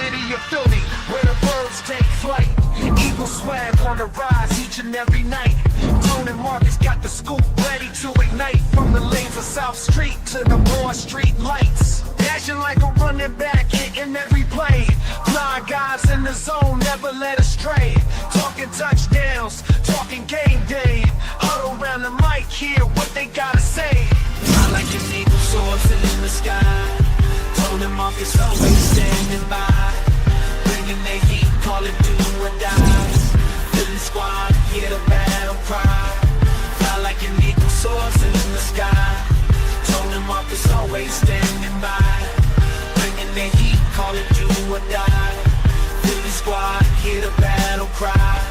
city of Philly, where the birds take flight. Eagle swag on the rise each and every night. Tone and Markus got the scoop ready to ignite. From the lanes of South Street to the Broad Street lights. Dashing like a running back, hitting every play. Blind guys in the zone, never led astray. Talking touchdowns, talking game day. Huddle around the mic, hear what they gotta say. I like an eagle soaring in the sky. Tone and Markus always standing by. Bringing the heat, call it do or die. Philly squad, hear the battle cry. Fly like an eagle soaring in the sky. Tone and Markus always standing by. Bringing the heat, call it do or die. Philly squad, hear the battle cry.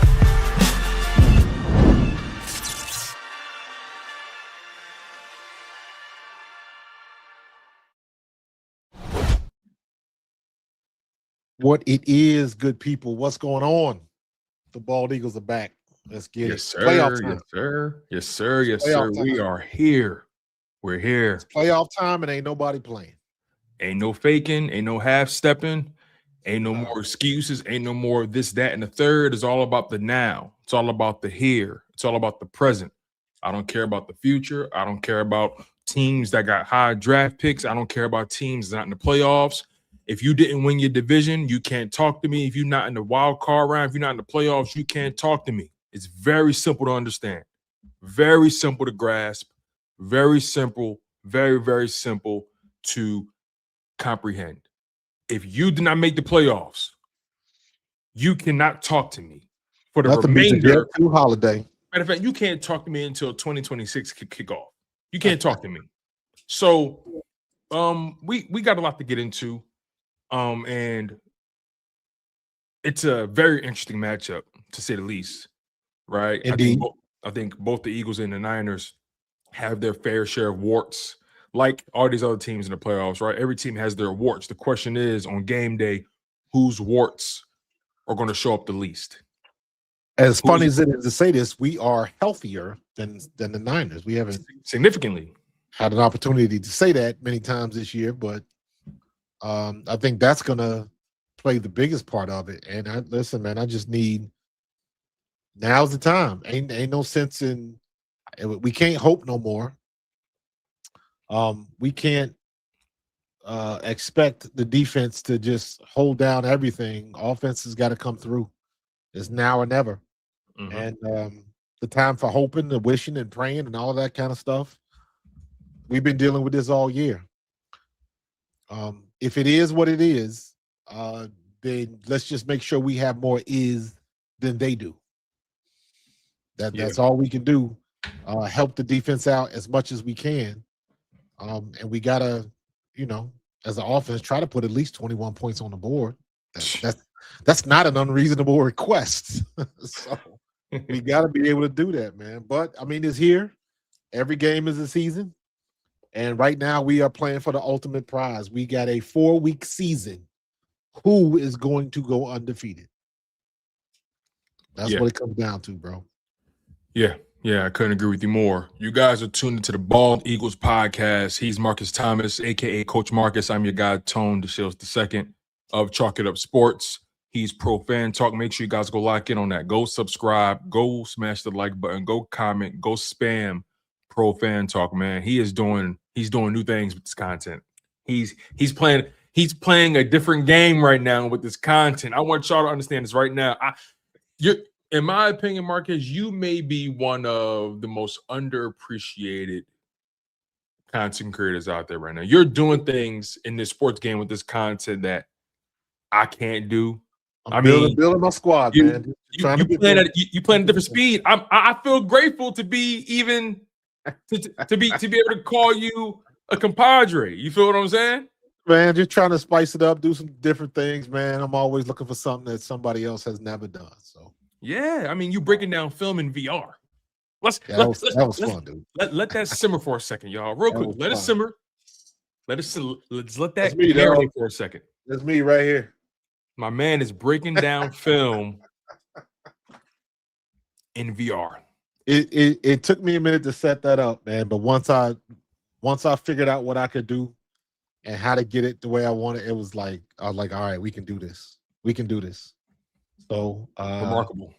What it is, good people. What's going on? The Bald Eagles are back. Let's get it. Sir. Yes, sir. Yes, sir. Yes, sir. We are here. We're here. It's playoff time and ain't nobody playing. Ain't no faking. Ain't no half stepping. Ain't no more excuses. Ain't no more this, that, and the third. It's all about the now. It's all about the here. It's all about the present. I don't care about the future. I don't care about teams that got high draft picks. I don't care about teams not in the playoffs. If you didn't win your division, you can't talk to me. If you're not in the wild card round, if you're not in the playoffs, you can't talk to me. It's very simple to understand. Very simple to grasp. Very simple. Very, very simple to comprehend. If you did not make the playoffs, you cannot talk to me for the remainder. Holiday. Matter of fact, you can't talk to me until 2026 kick off. You can't talk to me. So we got a lot to get into. And it's a very interesting matchup, to say the least, right? Indeed. I think both the Eagles and the Niners have their fair share of warts, like all these other teams in the playoffs, right? Every team has their warts. The question is, on game day, whose warts are going to show up the least? As funny as it is to say this, we are healthier than the Niners. We haven't significantly had an opportunity to say that many times this year, but I think that's going to play the biggest part of it. And listen, man, I just need – now's the time. Ain't no sense in – we can't hope no more. We can't expect the defense to just hold down everything. Offense has got to come through. It's now or never. Mm-hmm. And the time for hoping and wishing and praying and all of that kind of stuff, we've been dealing with this all year. If it is what it is, then let's just make sure we have more is than they do. That's all we can do. Help the defense out as much as we can. And we got to, as an offense, try to put at least 21 points on the board. That's not an unreasonable request. So we got to be able to do that, man. But, it's here. Every game is a season. And right now we are playing for the ultimate prize. We got a 4-week season. Who is going to go undefeated? That's what it comes down to, bro. Yeah, I couldn't agree with you more. You guys are tuned into the Bald Eagles podcast. He's Markus Thomas, a.k.a. Coach Markus. I'm your guy, Tone DeShields II of Chalk It Up Sports. He's Pro Fan Talk. Make sure you guys go lock in on that. Go subscribe. Go smash the like button. Go comment. Go spam Pro Fan Talk, man. He's doing new things with this content. He's playing a different game right now with this content. I want y'all to understand this right now. In my opinion, Marcus, you may be one of the most underappreciated content creators out there right now. You're doing things in this sports game with this content that I can't do. I'm building my squad, man. You playing at a different speed. I feel grateful to be even to be able to call you a compadre. You feel what I'm saying? Man, just trying to spice it up, do some different things, man. I'm always looking for something that somebody else has never done. So yeah, you breaking down film in VR. That was fun, dude. Let that simmer for a second, y'all. Real quick. Let it simmer. Let's let that marinate for a second. That's me right here. My man is breaking down film in VR. It took me a minute to set that up, man. But once I figured out what I could do and how to get it the way I want it. It was like I was like, all right, we can do this. We can do this. So Remarkable.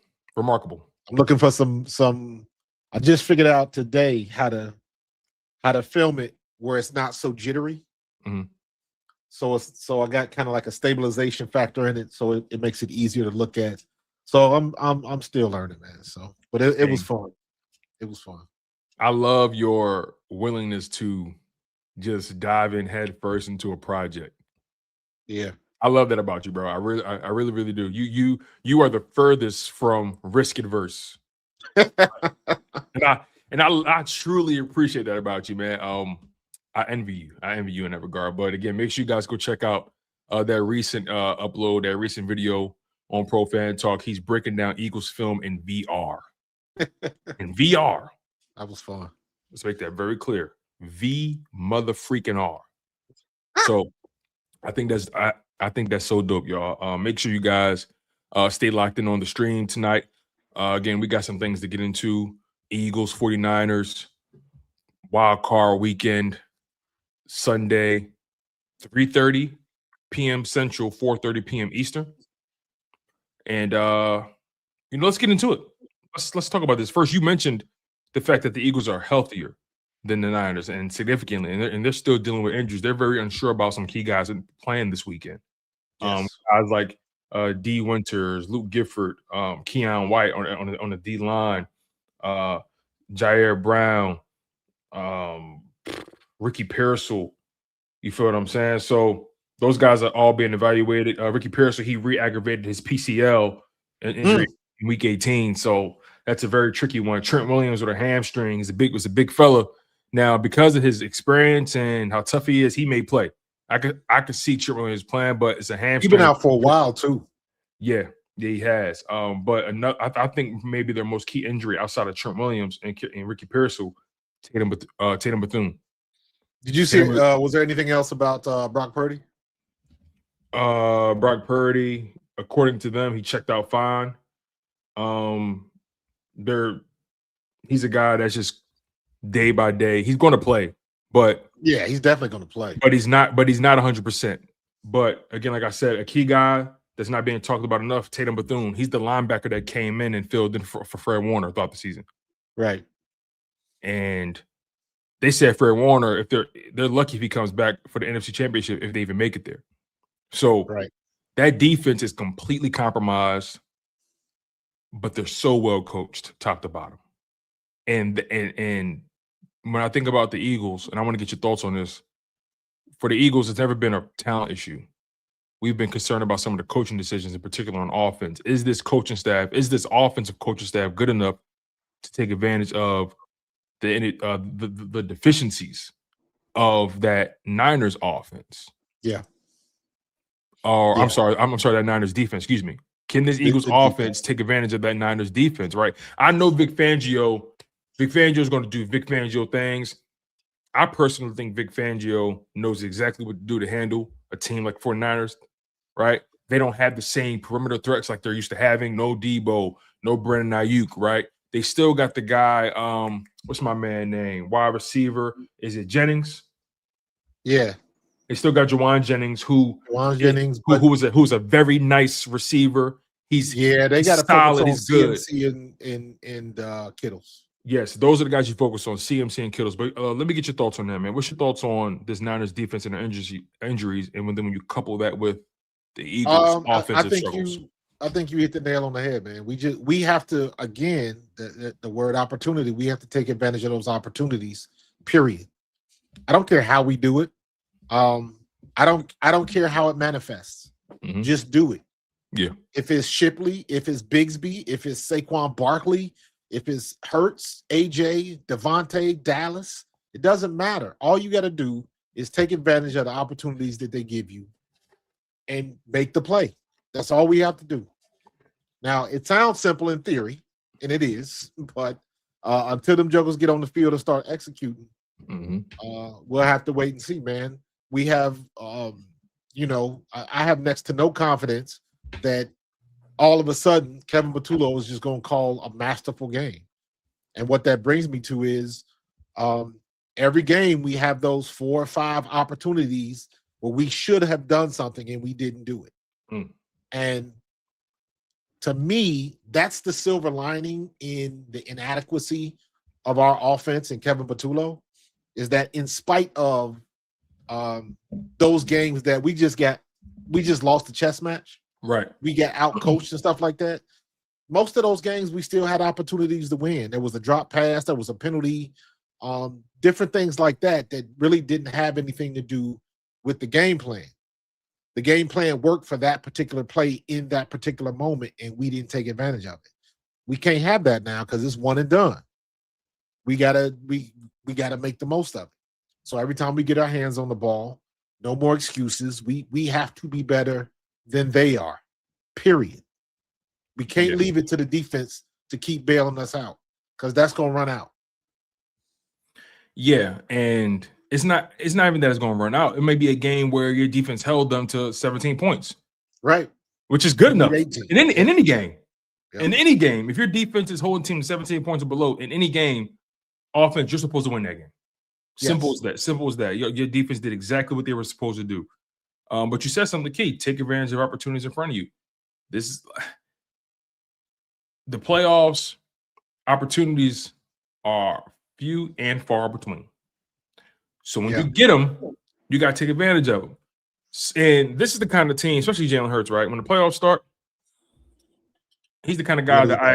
I'm looking for some. I just figured out today how to film it where it's not so jittery. Mhm. So I got kind of like a stabilization factor in it, so it makes it easier to look at. So I'm still learning, man. So, but it was fun. It was fun. I love your willingness to just dive in head first into a project. Yeah. I love that about you, bro. I really do. You are the furthest from risk adverse, and I truly appreciate that about you, man. I envy you. I envy you in that regard. But again, make sure you guys go check out that recent upload, that recent video on Pro Fan Talk. He's breaking down Eagles film in VR. In VR. That was fun. Let's make that very clear. V mother freaking R. So I think that's so dope, y'all. Make sure you guys stay locked in on the stream tonight. Again, we got some things to get into. Eagles, 49ers, wild card weekend, Sunday, 3:30 p.m. Central, 4:30 p.m. Eastern. And let's get into it. Let's talk about this. First, you mentioned the fact that the Eagles are healthier than the Niners, and significantly, and they're still dealing with injuries. They're very unsure about some key guys playing this weekend. Yes. Guys like D. Winters, Luke Gifford, Quinyon White on the D line, Jair Brown, Ricky Pearsall. You feel what I'm saying? So those guys are all being evaluated. Ricky Pearsall, he re-aggravated his PCL injury in week 18. So that's a very tricky one. Trent Williams with a hamstring was a big fella. Now, because of his experience and how tough he is, he may play. I could see Trent Williams playing, but it's a hamstring. He's been out for a while too. Yeah, he has. But I think maybe their most key injury outside of Trent Williams and Ricky Pearsall, Tatum Bethune. Did you see? Was there anything else about Brock Purdy? Brock Purdy, according to them, he checked out fine. He's a guy that's just day by day. He's going to play, but yeah, he's definitely going to play. But he's not 100%. But again, like I said, a key guy that's not being talked about enough, Tatum Bethune. He's the linebacker that came in and filled in for Fred Warner throughout the season. Right. And they said Fred Warner, if they're lucky if he comes back for the NFC Championship, if they even make it there. So that defense is completely compromised, but they're so well coached, top to bottom. And when I think about the Eagles, and I want to get your thoughts on this, for the Eagles, it's never been a talent issue. We've been concerned about some of the coaching decisions, in particular on offense. Is this offensive coaching staff good enough to take advantage of the deficiencies of that Niners offense? Yeah. Or I'm sorry, that Niners defense. Excuse me. Can this Eagles offense take advantage of that Niners defense? Right. I know Vic Fangio is going to do Vic Fangio things. I personally think Vic Fangio knows exactly what to do to handle a team like 49ers, right? They don't have the same perimeter threats like they're used to having. No Debo, no Brandon Ayuk, right? They still got the guy, what's my man name? Wide receiver. Is it Jennings? Yeah. They still got Juwan Jennings, who was a very nice receiver. They got to solid. He's good. CMC and Kittles. Yes, those are the guys you focus on, CMC and Kittles. But let me get your thoughts on that, man. What's your thoughts on this Niners defense and the injuries, and when you couple that with the Eagles' offensive struggles? I think you hit the nail on the head, man. We have to, again, the word opportunity. We have to take advantage of those opportunities. Period. I don't care how we do it. I don't care how it manifests. Mm-hmm. Just do it. Yeah. If it's Shipley, if it's Bigsby, if it's Saquon Barkley, if it's Hurts, AJ, Devontae, Dallas, it doesn't matter. All you got to do is take advantage of the opportunities that they give you and make the play. That's all we have to do. Now, it sounds simple in theory, and it is, but until them jokers get on the field and start executing, we'll have to wait and see, man. We have, I have next to no confidence that all of a sudden Kevin Patullo is just going to call a masterful game. And what that brings me to is every game we have those 4 or 5 opportunities where we should have done something and we didn't do it. And to me, that's the silver lining in the inadequacy of our offense and Kevin Patullo, is that in spite of those games that we just lost the chess match, right? We get out coached and stuff like that. Most of those games we still had opportunities to win. There was a drop pass, there was a penalty, different things like that really didn't have anything to do with the game plan. The game plan worked for that particular play in that particular moment, and we didn't take advantage of it. We can't have that now because it's one and done. We gotta make the most of it. So every time we get our hands on the ball, no more excuses. We have to be better than they are. Period. We can't leave it to the defense to keep bailing us out, because that's gonna run out. Yeah, and it's not even that it's going to run out. It may be a game where your defense held them to 17 points, right? Which is good enough 18. in any game. Yep. In any game, if your defense is holding team to 17 points or below in any game, offense, you're supposed to win that game. Simple as that. Simple as that. Your defense did exactly what they were supposed to do. But you said something key: take advantage of opportunities in front of you. This is the playoffs. Opportunities are few and far between. So when you get them, you got to take advantage of them. And this is the kind of team, especially Jalen Hurts, right? When the playoffs start, he's the kind of guy that I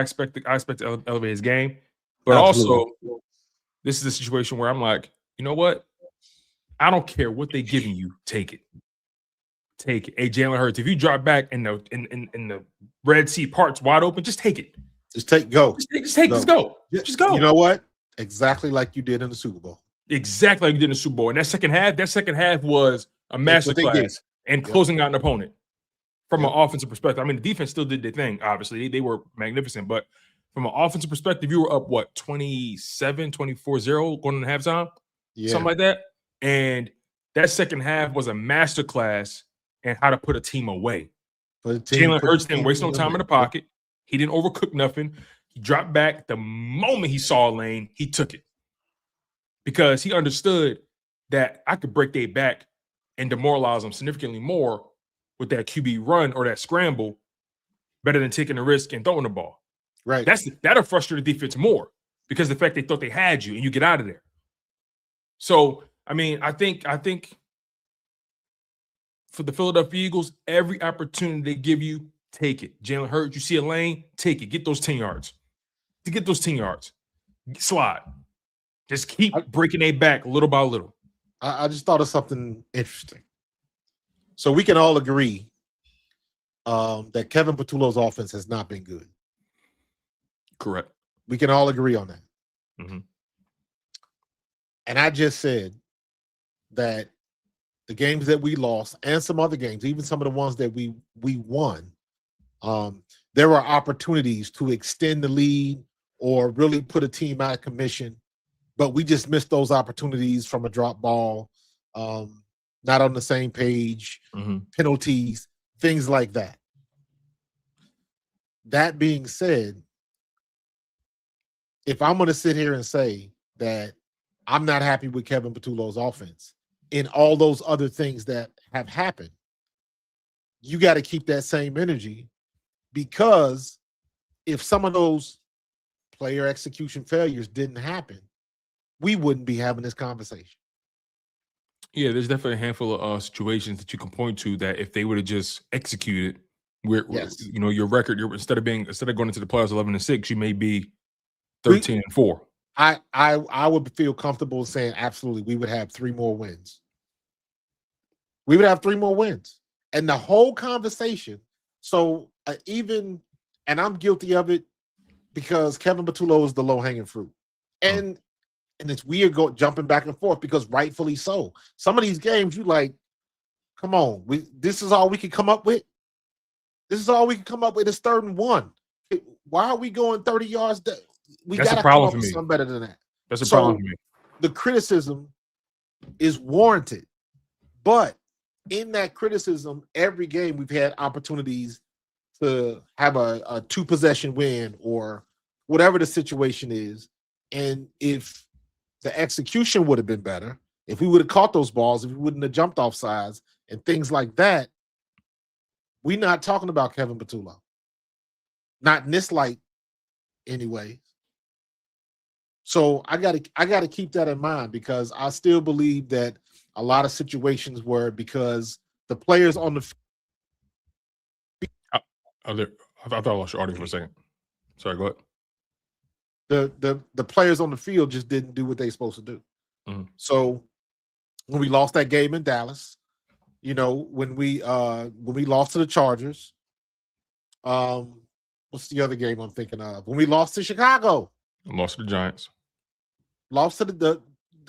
expect to elevate his game. But also, this is a situation where I'm like, you know what? I don't care what they're giving you. Take it. Take it. Hey, Jalen Hurts, if you drop back and the Red Sea parts wide open, just take it. Just go. Just go. Just go. You know what? Exactly like you did in the Super Bowl. Exactly like you did in the Super Bowl. And that second half was a masterclass and closing out an opponent from an offensive perspective. I mean, the defense still did their thing, obviously. They were magnificent. But from an offensive perspective, you were up, 24-0 going into halftime? Yeah. Something like that. And that second half was a masterclass in how to put a team away. Jalen Hurts didn't waste no time in the pocket. He didn't overcook nothing. He dropped back. The moment he saw a lane, he took it. Because he understood that I could break their back and demoralize them significantly more with that QB run or that scramble better than taking the risk and throwing the ball. Right. That'll frustrate the defense more because the fact they thought they had you and you get out of there. So, I mean, I think for the Philadelphia Eagles, every opportunity they give you, take it. Jalen Hurts, you see a lane, take it. Get those 10 yards. To get those 10 yards. Slide. Just keep breaking their back little by little. I just thought of something interesting. So we can all agree that Kevin Patullo's offense has not been good. Correct. We can all agree on that. Mm-hmm. And I just said that the games that we lost and some other games, even some of the ones that we won, there were opportunities to extend the lead or really put a team out of commission. But we just missed those opportunities from a drop ball, not on the same page, penalties, things like that. That being said, if I'm going to sit here and say that I'm not happy with Kevin Patullo's offense and all those other things that have happened, you got to keep that same energy, because if some of those player execution failures didn't happen, we wouldn't be having this conversation. Yeah, there's definitely a handful of situations that you can point to that if they would have just executed, your record, instead of going into the playoffs 11-6, you may be 13-4. I would feel comfortable saying absolutely we would have 3 more wins. We would have 3 more wins, and the whole conversation. So and I'm guilty of it because Kevin Patullo is the low hanging fruit, and it's weird jumping back and forth because rightfully so. Some of these games, you like, come on, this is all we can come up with. This is all we can come up with is 3rd and 1. Why are we going 30 yards? We got to come up with something better than that. That's a problem for me. The criticism is warranted, but in that criticism, every game we've had opportunities to have a 2-possession win or whatever the situation is, and if the execution would have been better. If we would have caught those balls, if we wouldn't have jumped off sides and things like that, we're not talking about Kevin Patullo. Not in this light, anyway. So I gotta keep that in mind, because I still believe that a lot of situations were because the players on the I thought I lost your audio for a second. Sorry, go ahead. the players on the field just didn't do what they're supposed to do. Mm-hmm. So when we lost that game in Dallas, when we lost to the Chargers, what's the other game I'm thinking of? When we lost to Chicago, Lost to the Giants. Lost to the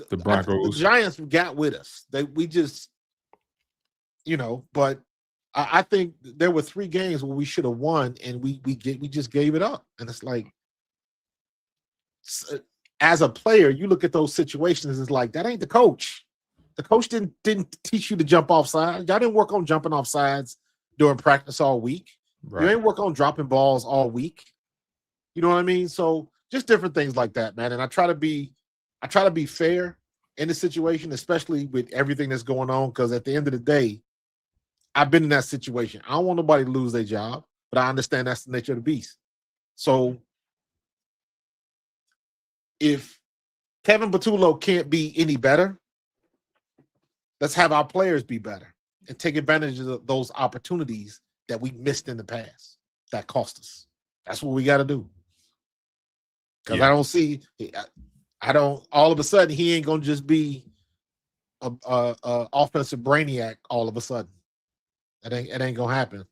Broncos. The Giants got with us. We just, but I think there were 3 games where we should have won, and we just gave it up. And it's like, as a player, you look at those situations, it's like, that ain't the coach. The coach didn't teach you to jump off sides. Y'all didn't work on jumping off sides during practice all week. Right. You ain't work on dropping balls all week. You know what I mean? So just different things like that, man. And I try to be fair in the situation, especially with everything that's going on, because at the end of the day, I've been in that situation. I don't want nobody to lose their job, but I understand that's the nature of the beast. So if Kevin Patullo can't be any better, let's have our players be better and take advantage of those opportunities that we missed in the past that cost us. That's what we got to do. Because I don't all of a sudden he ain't gonna just be a offensive brainiac all of a sudden. It ain't gonna happen.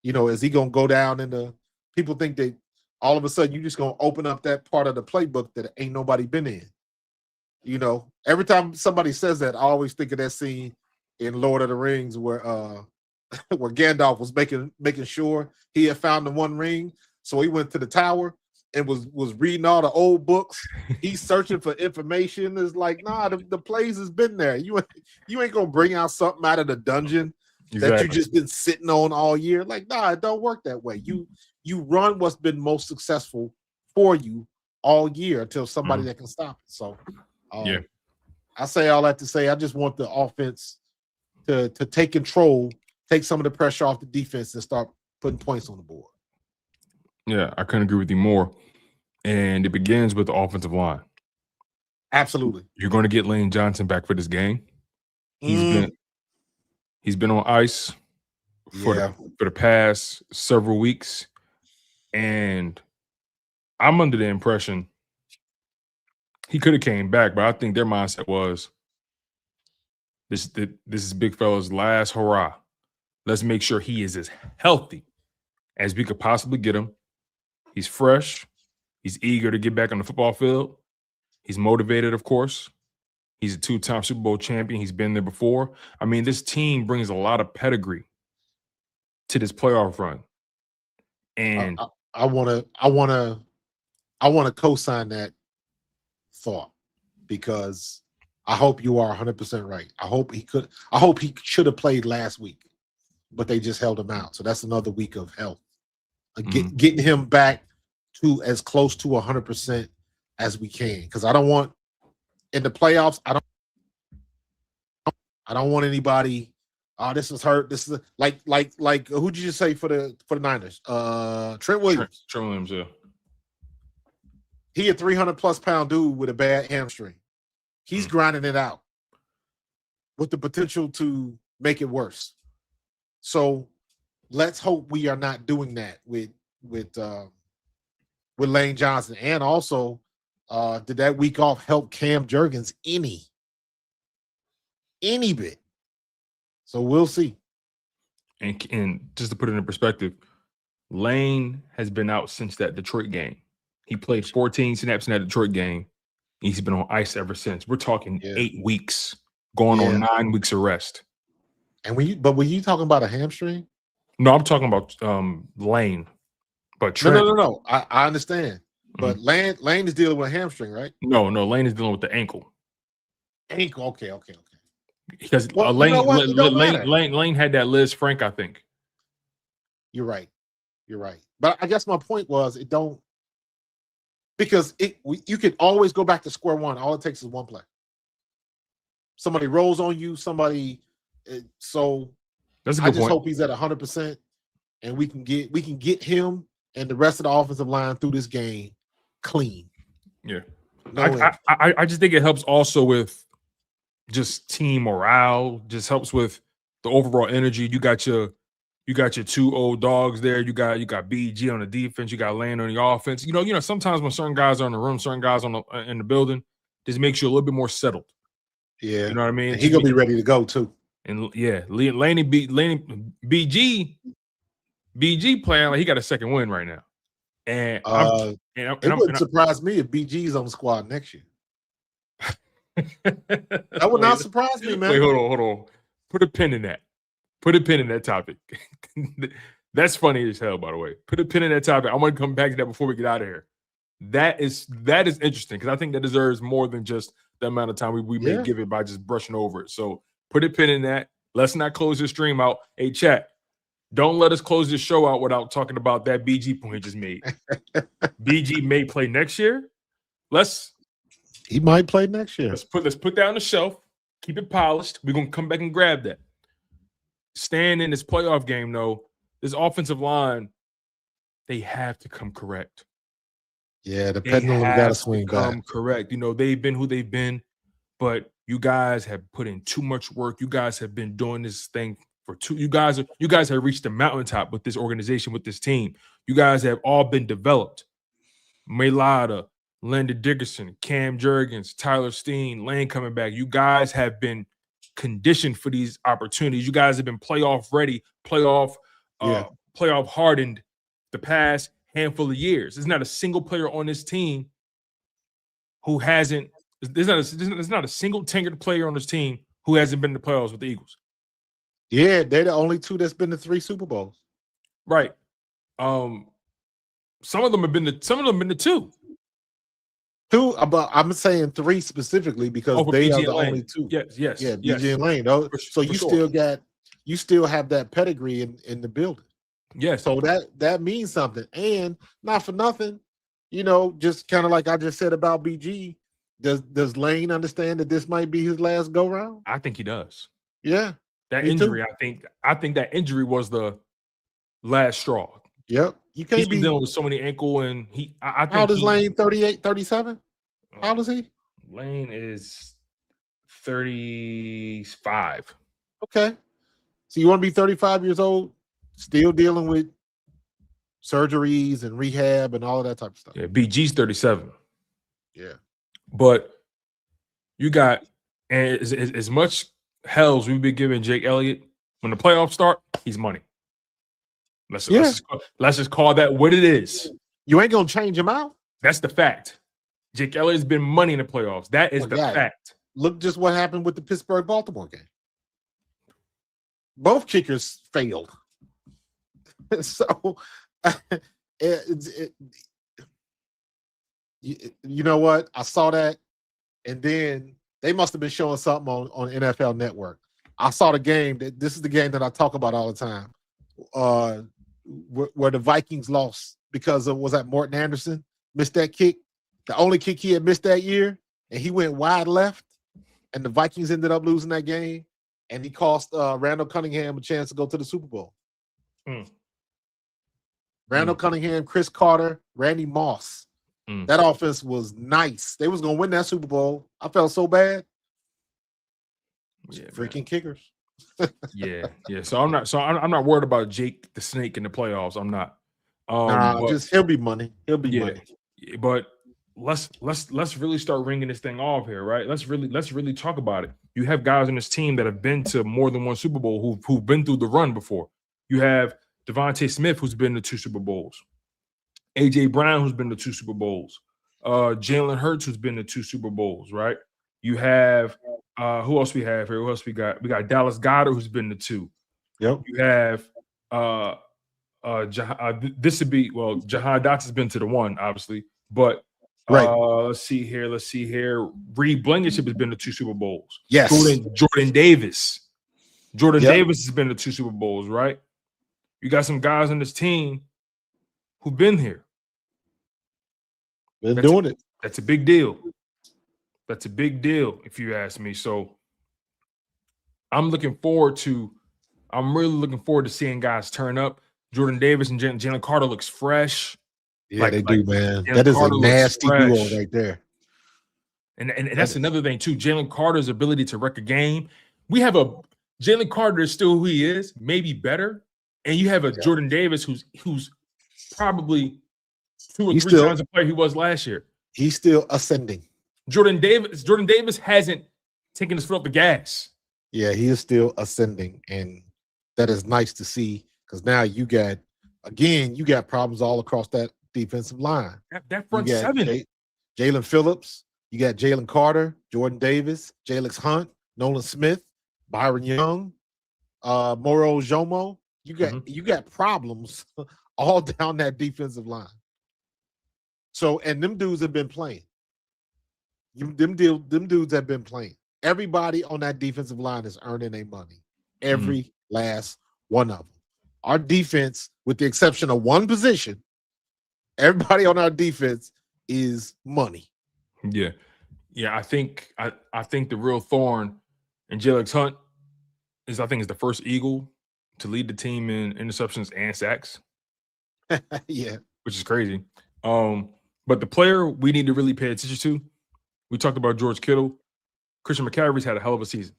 Is he gonna go down in the people think that all of a sudden you're just gonna open up that part of the playbook that ain't nobody been in. Every time somebody says that, I always think of that scene in Lord of the Rings where where Gandalf was making sure he had found the one ring. So he went to the tower and was reading all the old books. He's searching for information. It's like, nah, the plays has been there. You ain't gonna bring out something out of the dungeon that you just been sitting on all year. Like, nah, it don't work that way. You run what's been most successful for you all year until somebody that can stop it. So I say all that to say I just want the offense to take control, take some of the pressure off the defense, and start putting points on the board. Yeah, I couldn't agree with you more. And it begins with the offensive line. Absolutely. You're going to get Lane Johnson back for this game. He's been on ice for the past several weeks, and I'm under the impression he could have came back, but I think their mindset was this is big fella's last hurrah. Let's make sure he is as healthy as we could possibly get him. He's fresh. He's eager to get back on the football field. He's motivated, of course. He's a 2-time Super Bowl champion. He's been there before. I mean, this team brings a lot of pedigree to this playoff run. And I want to co-sign that thought, because I hope you are 100% right. I hope he should have played last week, but they just held him out. So that's another week of health. Getting him back to as close to 100% as we can, because I don't want in the playoffs. I don't want anybody. This is hurt. This is like who did you just say for the Niners? Trent Williams. Trent Williams, yeah. He a 300+ pound dude with a bad hamstring. He's grinding it out with the potential to make it worse. So let's hope we are not doing that with Lane Johnson. And also, did that week off help Cam Jurgens any bit? So we'll see. And just to put it in perspective, Lane has been out since that Detroit game. He played 14 snaps in that Detroit game. He's been on ice ever since. We're talking 8 weeks, going on 9 weeks of rest. And were you talking about a hamstring? No, I'm talking about Lane. But Trent, no. I understand. But Lane is dealing with a hamstring, right? No, Lane is dealing with the ankle. Ankle, okay. Because Lane had that Liz Frank, I think. You're right. But I guess my point was because you can always go back to square one. All it takes is one play. Somebody rolls on you. So That's a I good just point. hope he's at 100%, and we can get him and the rest of the offensive line through this game clean. Yeah, No I just think it helps also with just team morale. Just helps with the overall energy. You got your two old dogs there. You got BG on the defense. You got Lane on the offense. You know. Sometimes when certain guys are in the room, certain guys in the building, just makes you a little bit more settled. Yeah, You know what I mean? And he gonna be ready to go too. And yeah, BG playing like he got a second win right now. And it wouldn't surprise me if BG's on the squad next year. That would not surprise me, man. Wait, hold on. Put a pin in that. Put a pin in that topic. That's funny as hell, by the way. Put a pin in that topic. I want to come back to that before we get out of here. That is interesting because I think that deserves more than just the amount of time we may give it by just brushing over it. So put a pin in that. Let's not close this stream out. Hey, chat. Don't let us close this show out without talking about that BG point he just made. BG may play next year. He might play next year. Let's put that on the shelf. Keep it polished. We're gonna come back and grab that. Staying in this playoff game, though, this offensive line, they have to come correct. Yeah, the pendulum got to swing back. Correct. They've been who they've been, but you guys have put in too much work. You guys have been doing this thing for you guys have reached the mountaintop with this organization, with this team. You guys have all been developed. Mailata, Landon Dickerson, Cam Jurgens, Tyler Steen, Lane coming back. You guys have been conditioned for these opportunities. You guys have been playoff ready, playoff hardened the past handful of years. There's not a single player on this team who hasn't. There's not a single tenured player on this team who hasn't been in the playoffs with the Eagles. Yeah, they're the only two that's been to 3 Super Bowls. Right. Some of them have been to 2. 2, but I'm saying 3 specifically because they are the only 2. Yes. Yeah, BG and Lane. Though. So you still have that pedigree in the building. Yes. So that means something. And not for nothing, just kind of like I just said about BG, does Lane understand that this might be his last go round? I think he does. Yeah. That injury, I think that injury was the last straw. Yep. You can't He's been dealing with so many ankle and I think how old is Lane? 38, 37? How old is he? Lane is 35. Okay. So you want to be 35 years old, still dealing with surgeries and rehab and all of that type of stuff. Yeah, BG's 37. Yeah. But you got, and as much hells we've been giving Jake Elliott, when the playoffs start, he's money. Let's just call that what it is. You ain't gonna change him out. That's the fact. Jake Elliott's been money in the playoffs. That is the fact. Look just what happened with the Pittsburgh-Baltimore game. Both kickers failed. So, you know what? I saw that, and then they must have been showing something on NFL Network. I saw the game. This is the game that I talk about all the time, where the Vikings lost because of, was that Morton Anderson missed that kick, the only kick he had missed that year, and he went wide left, and the Vikings ended up losing that game, and he cost Randall Cunningham a chance to go to the Super Bowl. Randall Cunningham, Chris Carter, Randy Moss. That offense was nice. They was gonna win that Super Bowl. I felt so bad. Freaking kickers. Yeah. So I'm not worried about Jake the Snake in the playoffs. I'm not. He'll be money. He'll be money. But let's really start ringing this thing off here, right? Let's really talk about it. You have guys on this team that have been to more than one Super Bowl who've been through the run before. You have Devontae Smith, who's been to 2 Super Bowls. AJ Brown, who's been to 2 Super Bowls. Jalen Hurts, who's been to 2 Super Bowls, right? You have who else we have here? Who else we got? We got Dallas Goedert, who's been to 2. Yep. You have Jahan Dot's has been to the 1, obviously, but right. Let's see here. Reed Blankenship has been to 2 Super Bowls. Yes. Jordan Davis. Davis has been to 2 Super Bowls, right? You got some guys on this team who've been here. Been doing it. That's a big deal. That's a big deal, if you ask me. So I'm really looking forward to seeing guys turn up. Jordan Davis and Jalen Carter looks fresh. Yeah, they do, man. Jalen That is Carter a nasty looks duo fresh. right there. And that's another thing too. Jalen Carter's ability to wreck a game. We have a Jalen Carter is still who he is, maybe better. And you have a Jordan Davis who's probably 2 or 3 times the player he was last year. He's still ascending. Jordan Davis hasn't taken his foot off the gas. Yeah, he is still ascending, and that is nice to see because now you got problems all across that defensive line. That front seven. Jalen Phillips, you got Jalen Carter, Jordan Davis, Jalen Hunt, Nolan Smith, Byron Young, Moro Jomo. You got problems all down that defensive line. So, and them dudes have been playing. Them dudes have been playing. Everybody on that defensive line is earning their money. Every last one of them. Our defense, with the exception of one position, everybody on our defense is money. Yeah. Yeah, I think the real thorn in Jalen Hunt is the first Eagle to lead the team in interceptions and sacks. Yeah. Which is crazy. But the player we need to really pay attention to, we talked about George Kittle. Christian McCaffrey's had a hell of a season.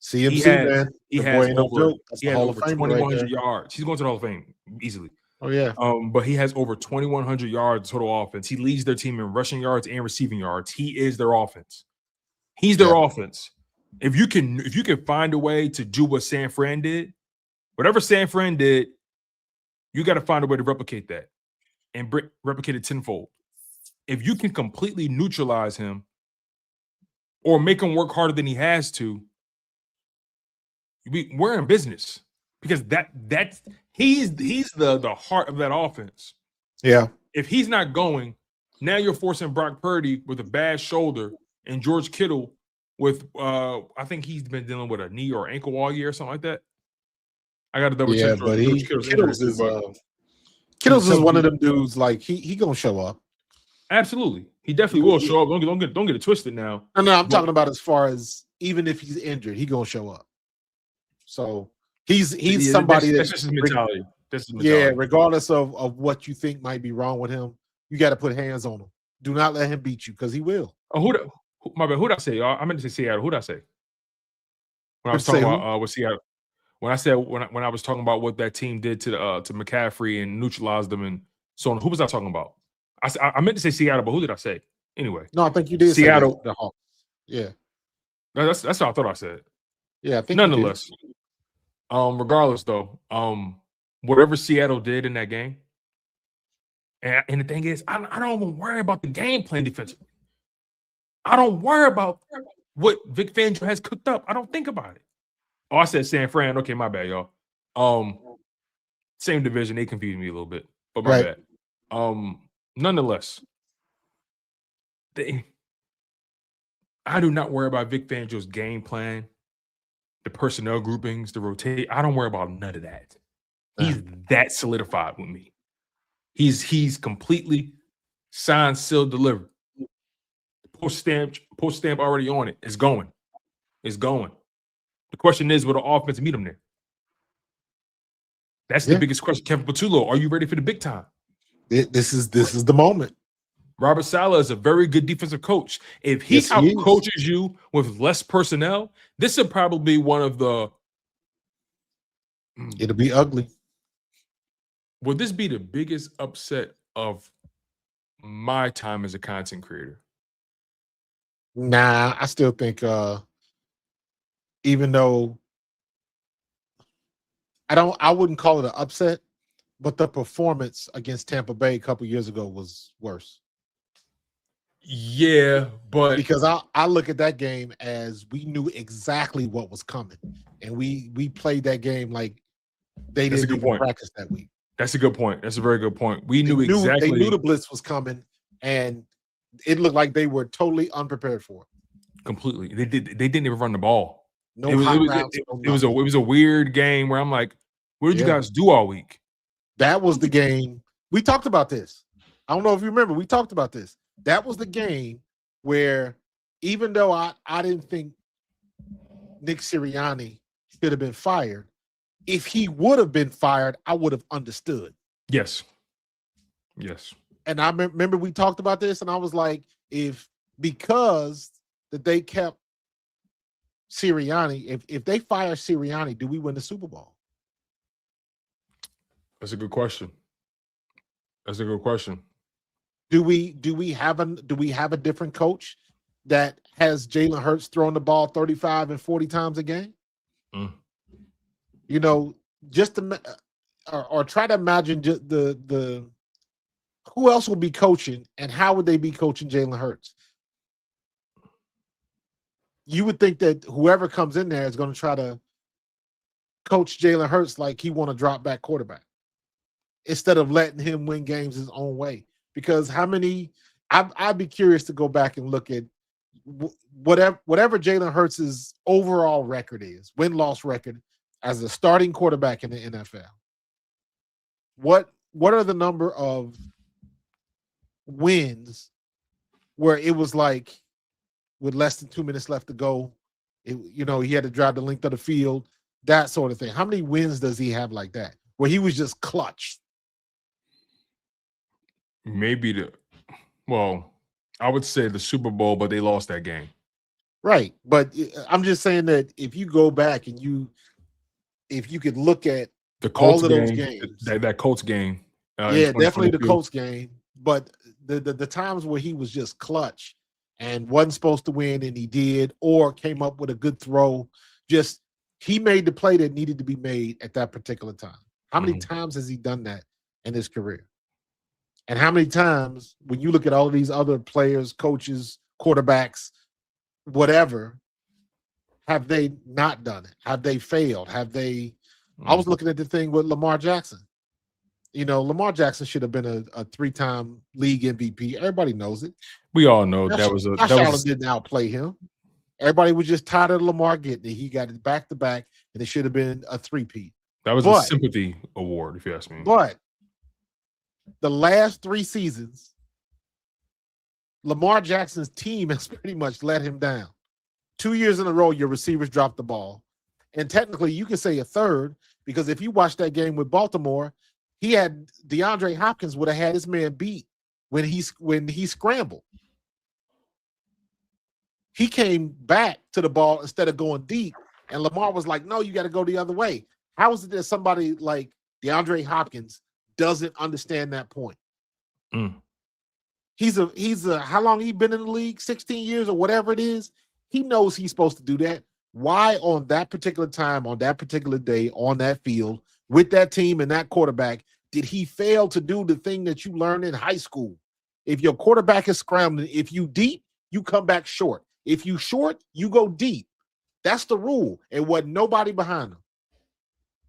CMC, man. He has over 2,100 yards. He's going to the Hall of Fame easily. Oh, yeah. But he has over 2,100 yards total offense. He leads their team in rushing yards and receiving yards. He is their offense. He's their offense. If you can find a way to do what San Fran did, whatever San Fran did, you got to find a way to replicate that and replicate it tenfold. If you can completely neutralize him or make him work harder than he has to, we're in business because he's the heart of that offense. Yeah. If he's not going, now you're forcing Brock Purdy with a bad shoulder and George Kittle with I think he's been dealing with a knee or ankle all year or something like that. I got to double check. But Kittle's is one of them dudes. Like he gonna show up. Absolutely, he definitely will show up. Don't get it twisted now. No, I'm talking about as far as even if he's injured, he gonna show up. So he's somebody that's just his mentality. Yeah, regardless of what you think might be wrong with him, you got to put hands on him. Do not let him beat you because he will. Oh, my bad. Who'd I say? I meant to say Seattle. Who'd I say? When I was talking about with Seattle. When I was talking about what that team did to McCaffrey and neutralized them and so on, who was I talking about? I meant to say Seattle, but who did I say? Anyway, no, I think you did. Seattle. Say the Hawks. Yeah, that's what I thought I said. Yeah, I think. Nonetheless, regardless though, whatever Seattle did in that game, and the thing is, I don't even worry about the game plan defensively. I don't worry about what Vic Fangio has cooked up. I don't think about it. Oh, I said San Fran. Okay, my bad, y'all. Same division. They confused me a little bit, but my bad. Nonetheless, I do not worry about Vic Fangio's game plan, the personnel groupings, the rotate. I don't worry about none of that. He's that solidified with me. He's completely signed, sealed, delivered. Post stamp already on it. It's going. The question is, will the offense meet him there? That's the biggest question. Kevin Patullo, are you ready for the big time? This is the moment. Robert Saleh is a very good defensive coach. If he outcoaches you with less personnel, this will probably be one of the. It'll be ugly. Would this be the biggest upset of my time as a content creator? Nah, I still think even though I wouldn't call it an upset, but the performance against Tampa Bay a couple years ago was worse. Yeah, but because I look at that game as we knew exactly what was coming, and we played that game like they didn't even practice that week. That's a good point. That's a very good point. They knew the blitz was coming, and it looked like they were totally unprepared for it. Completely. They didn't even run the ball. No, it was a weird game where I'm like, what did you guys do all week? That was the game. We talked about this. I don't know if you remember, we talked about this. That was the game where, even though I didn't think Nick Sirianni should have been fired, if he would have been fired, I would have understood. Yes. And I remember we talked about this, and I was like, because that they kept Sirianni, if they fire Sirianni, do we win the Super Bowl? That's a good question. Do we have a different coach that has Jalen Hurts throwing the ball 35 and 40 times a game? You know, just to, or try to imagine the who else will be coaching, and how would they be coaching Jalen Hurts? You would think that whoever comes in there is going to try to coach Jalen Hurts like he want to drop back quarterback, instead of letting him win games his own way. Because how many? I'd be curious to go back and look at whatever Jalen Hurts' overall record is, win-loss record as a starting quarterback in the NFL. What are the number of wins where it was like, with less than 2 minutes left to go, he had to drive the length of the field, that sort of thing? How many wins does he have like that, where he was just clutch? Maybe I would say the Super Bowl, but they lost that game. Right. But I'm just saying that if you go back and if you could look at the Colts all of those games, that Colts game. Yeah, definitely the Colts game. But the times where he was just clutch and wasn't supposed to win and he did, or came up with a good throw, just he made the play that needed to be made at that particular time. How many times has he done that in his career? And how many times, when you look at all of these other players, coaches, quarterbacks, whatever, have they not done it? Have they failed? Have they? I was looking at the thing with Lamar Jackson. Lamar Jackson should have been a 3-time league MVP. Everybody knows it. We all know Josh Allen didn't outplay him. Everybody was just tired of Lamar getting it. He got it back to back, and it should have been a 3-peat. That was a sympathy award, if you ask me. But the last 3 seasons, Lamar Jackson's team has pretty much let him down. 2 years in a row, your receivers dropped the ball. And technically, you could say a third, because if you watch that game with Baltimore, he had DeAndre Hopkins would have had his man beat when he scrambled. He came back to the ball instead of going deep, and Lamar was like, no, you got to go the other way. How is it that somebody like DeAndre Hopkins doesn't understand that point? He's a how long he been in the league? 16 years or whatever it is. He knows he's supposed to do that. Why on that particular time, on that particular day, on that field, with that team and that quarterback, did he fail to do the thing that you learned in high school? If your quarterback is scrambling, if you deep, you come back short. If you short, you go deep. That's the rule. And wasn't nobody behind them.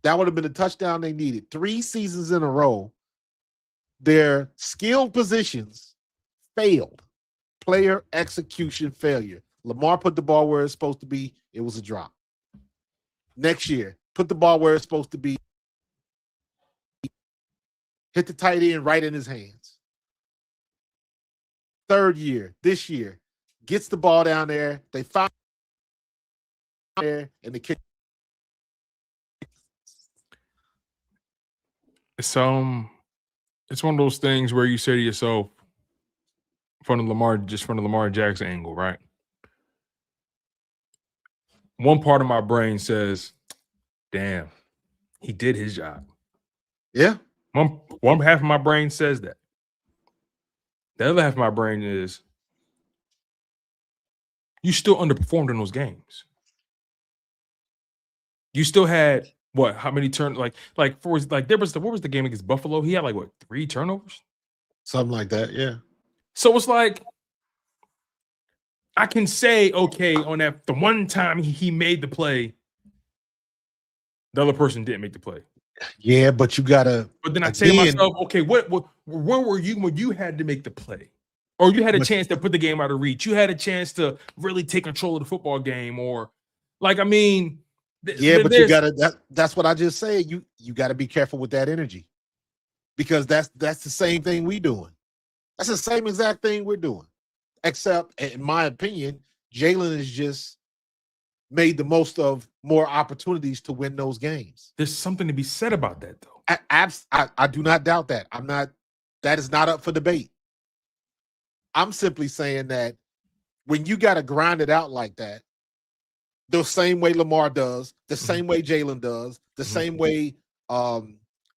That would have been the touchdown they needed. 3 seasons in a row, their skilled positions failed. Player execution failure. Lamar put the ball where it's supposed to be. It was a drop. Next year, put the ball where it's supposed to be. Hit the tight end right in his hands. Third year, this year, gets the ball down there. They found there, and the kick. It's one of those things where you say to yourself, from the Lamar Jackson angle, right? One part of my brain says, damn, he did his job. Yeah. One half of my brain says that. The other half of my brain is, you still underperformed in those games. You still had what? How many turn? What was the game against Buffalo? He had 3 turnovers, something like that. Yeah. So it's like, I can say, okay, on that the one time he made the play, the other person didn't make the play. Yeah, but you gotta. But then I say to myself, okay, where were you when you had to make the play, or you had a chance to put the game out of reach? You had a chance to really take control of the football game, or but you gotta. That's what I just said. You got to be careful with that energy, because that's the same thing we doing. That's the same exact thing we're doing. Except, in my opinion, Jalen has just made the most of more opportunities to win those games. There's something to be said about that, though. I do not doubt that. That is not up for debate. I'm simply saying that when you got to grind it out like that, the same way Lamar does, the same way Jalen does, the same way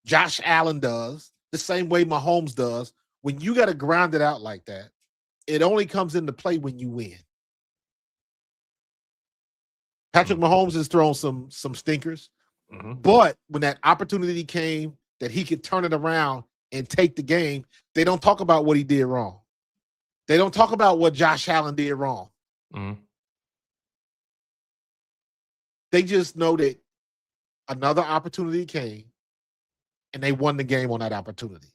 Josh Allen does, the same way Mahomes does, when you got to grind it out like that, it only comes into play when you win. Patrick Mahomes has thrown some stinkers, but when that opportunity came that he could turn it around and take the game, they don't talk about what he did wrong. They don't talk about what Josh Allen did wrong. They just know that another opportunity came and they won the game on that opportunity.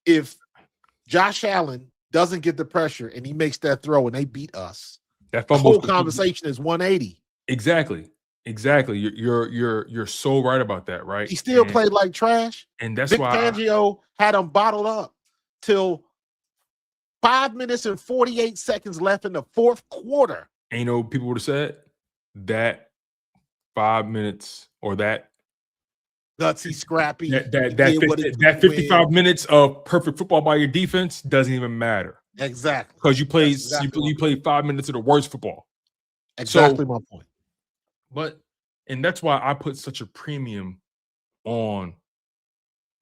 If Josh Allen doesn't get the pressure and he makes that throw and they beat us, that the whole conversation is 180. Exactly. You're so right about that, right? He still played like trash. And that's Vic why Fangio had him bottled up till 5 minutes and 48 seconds left in the fourth quarter. And you know, people would have said that 5 minutes or that gutsy, scrappy. That 55 minutes of perfect football by your defense doesn't even matter. Exactly. Because you played 5 minutes of the worst football. Exactly my point. And that's why I put such a premium on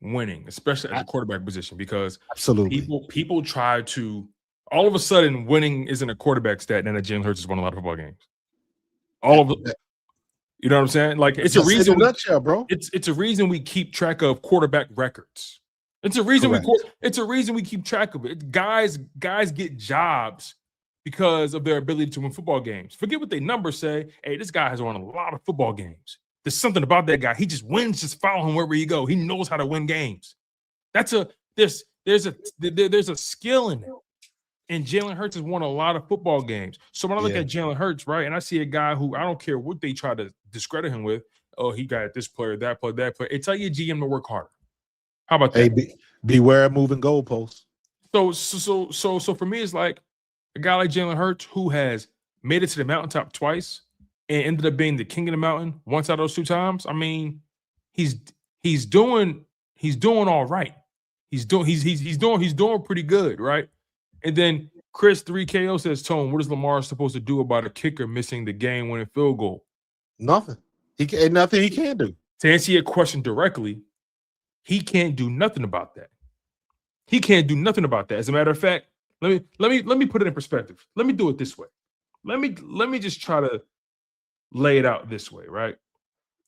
winning, especially at the quarterback position, because absolutely people try to all of a sudden winning isn't a quarterback stat, and that Jalen Hurts has won a lot of football games. All of it. You know what I'm saying? Like it's a reason, bro. It's a reason we keep track of quarterback records. It's a reason we keep track of it. Guys get jobs because of their ability to win football games. Forget what they numbers say. Hey, this guy has won a lot of football games. There's something about that guy. He just wins. Just follow him wherever he go. He knows how to win games. There's a skill in it. And Jalen Hurts has won a lot of football games. So when I look at Jalen Hurts, right, and I see a guy who I don't care what they try to discredit him with. Oh, he got this player, that player, that player. Tell your GM to work harder. How about that? Hey, beware of moving goalposts. So for me, it's like a guy like Jalen Hurts who has made it to the mountaintop twice and ended up being the king of the mountain once out of those 2 times. I mean, he's doing all right. He's doing pretty good, right? And then Chris 3KO says, Tone, what is Lamar supposed to do about a kicker missing the game-winning field goal? Nothing. Nothing he can do. To answer your question directly, he can't do nothing about that. He can't do nothing about that. As a matter of fact, let me put it in perspective. Let me do it this way. Let me just try to lay it out this way, right?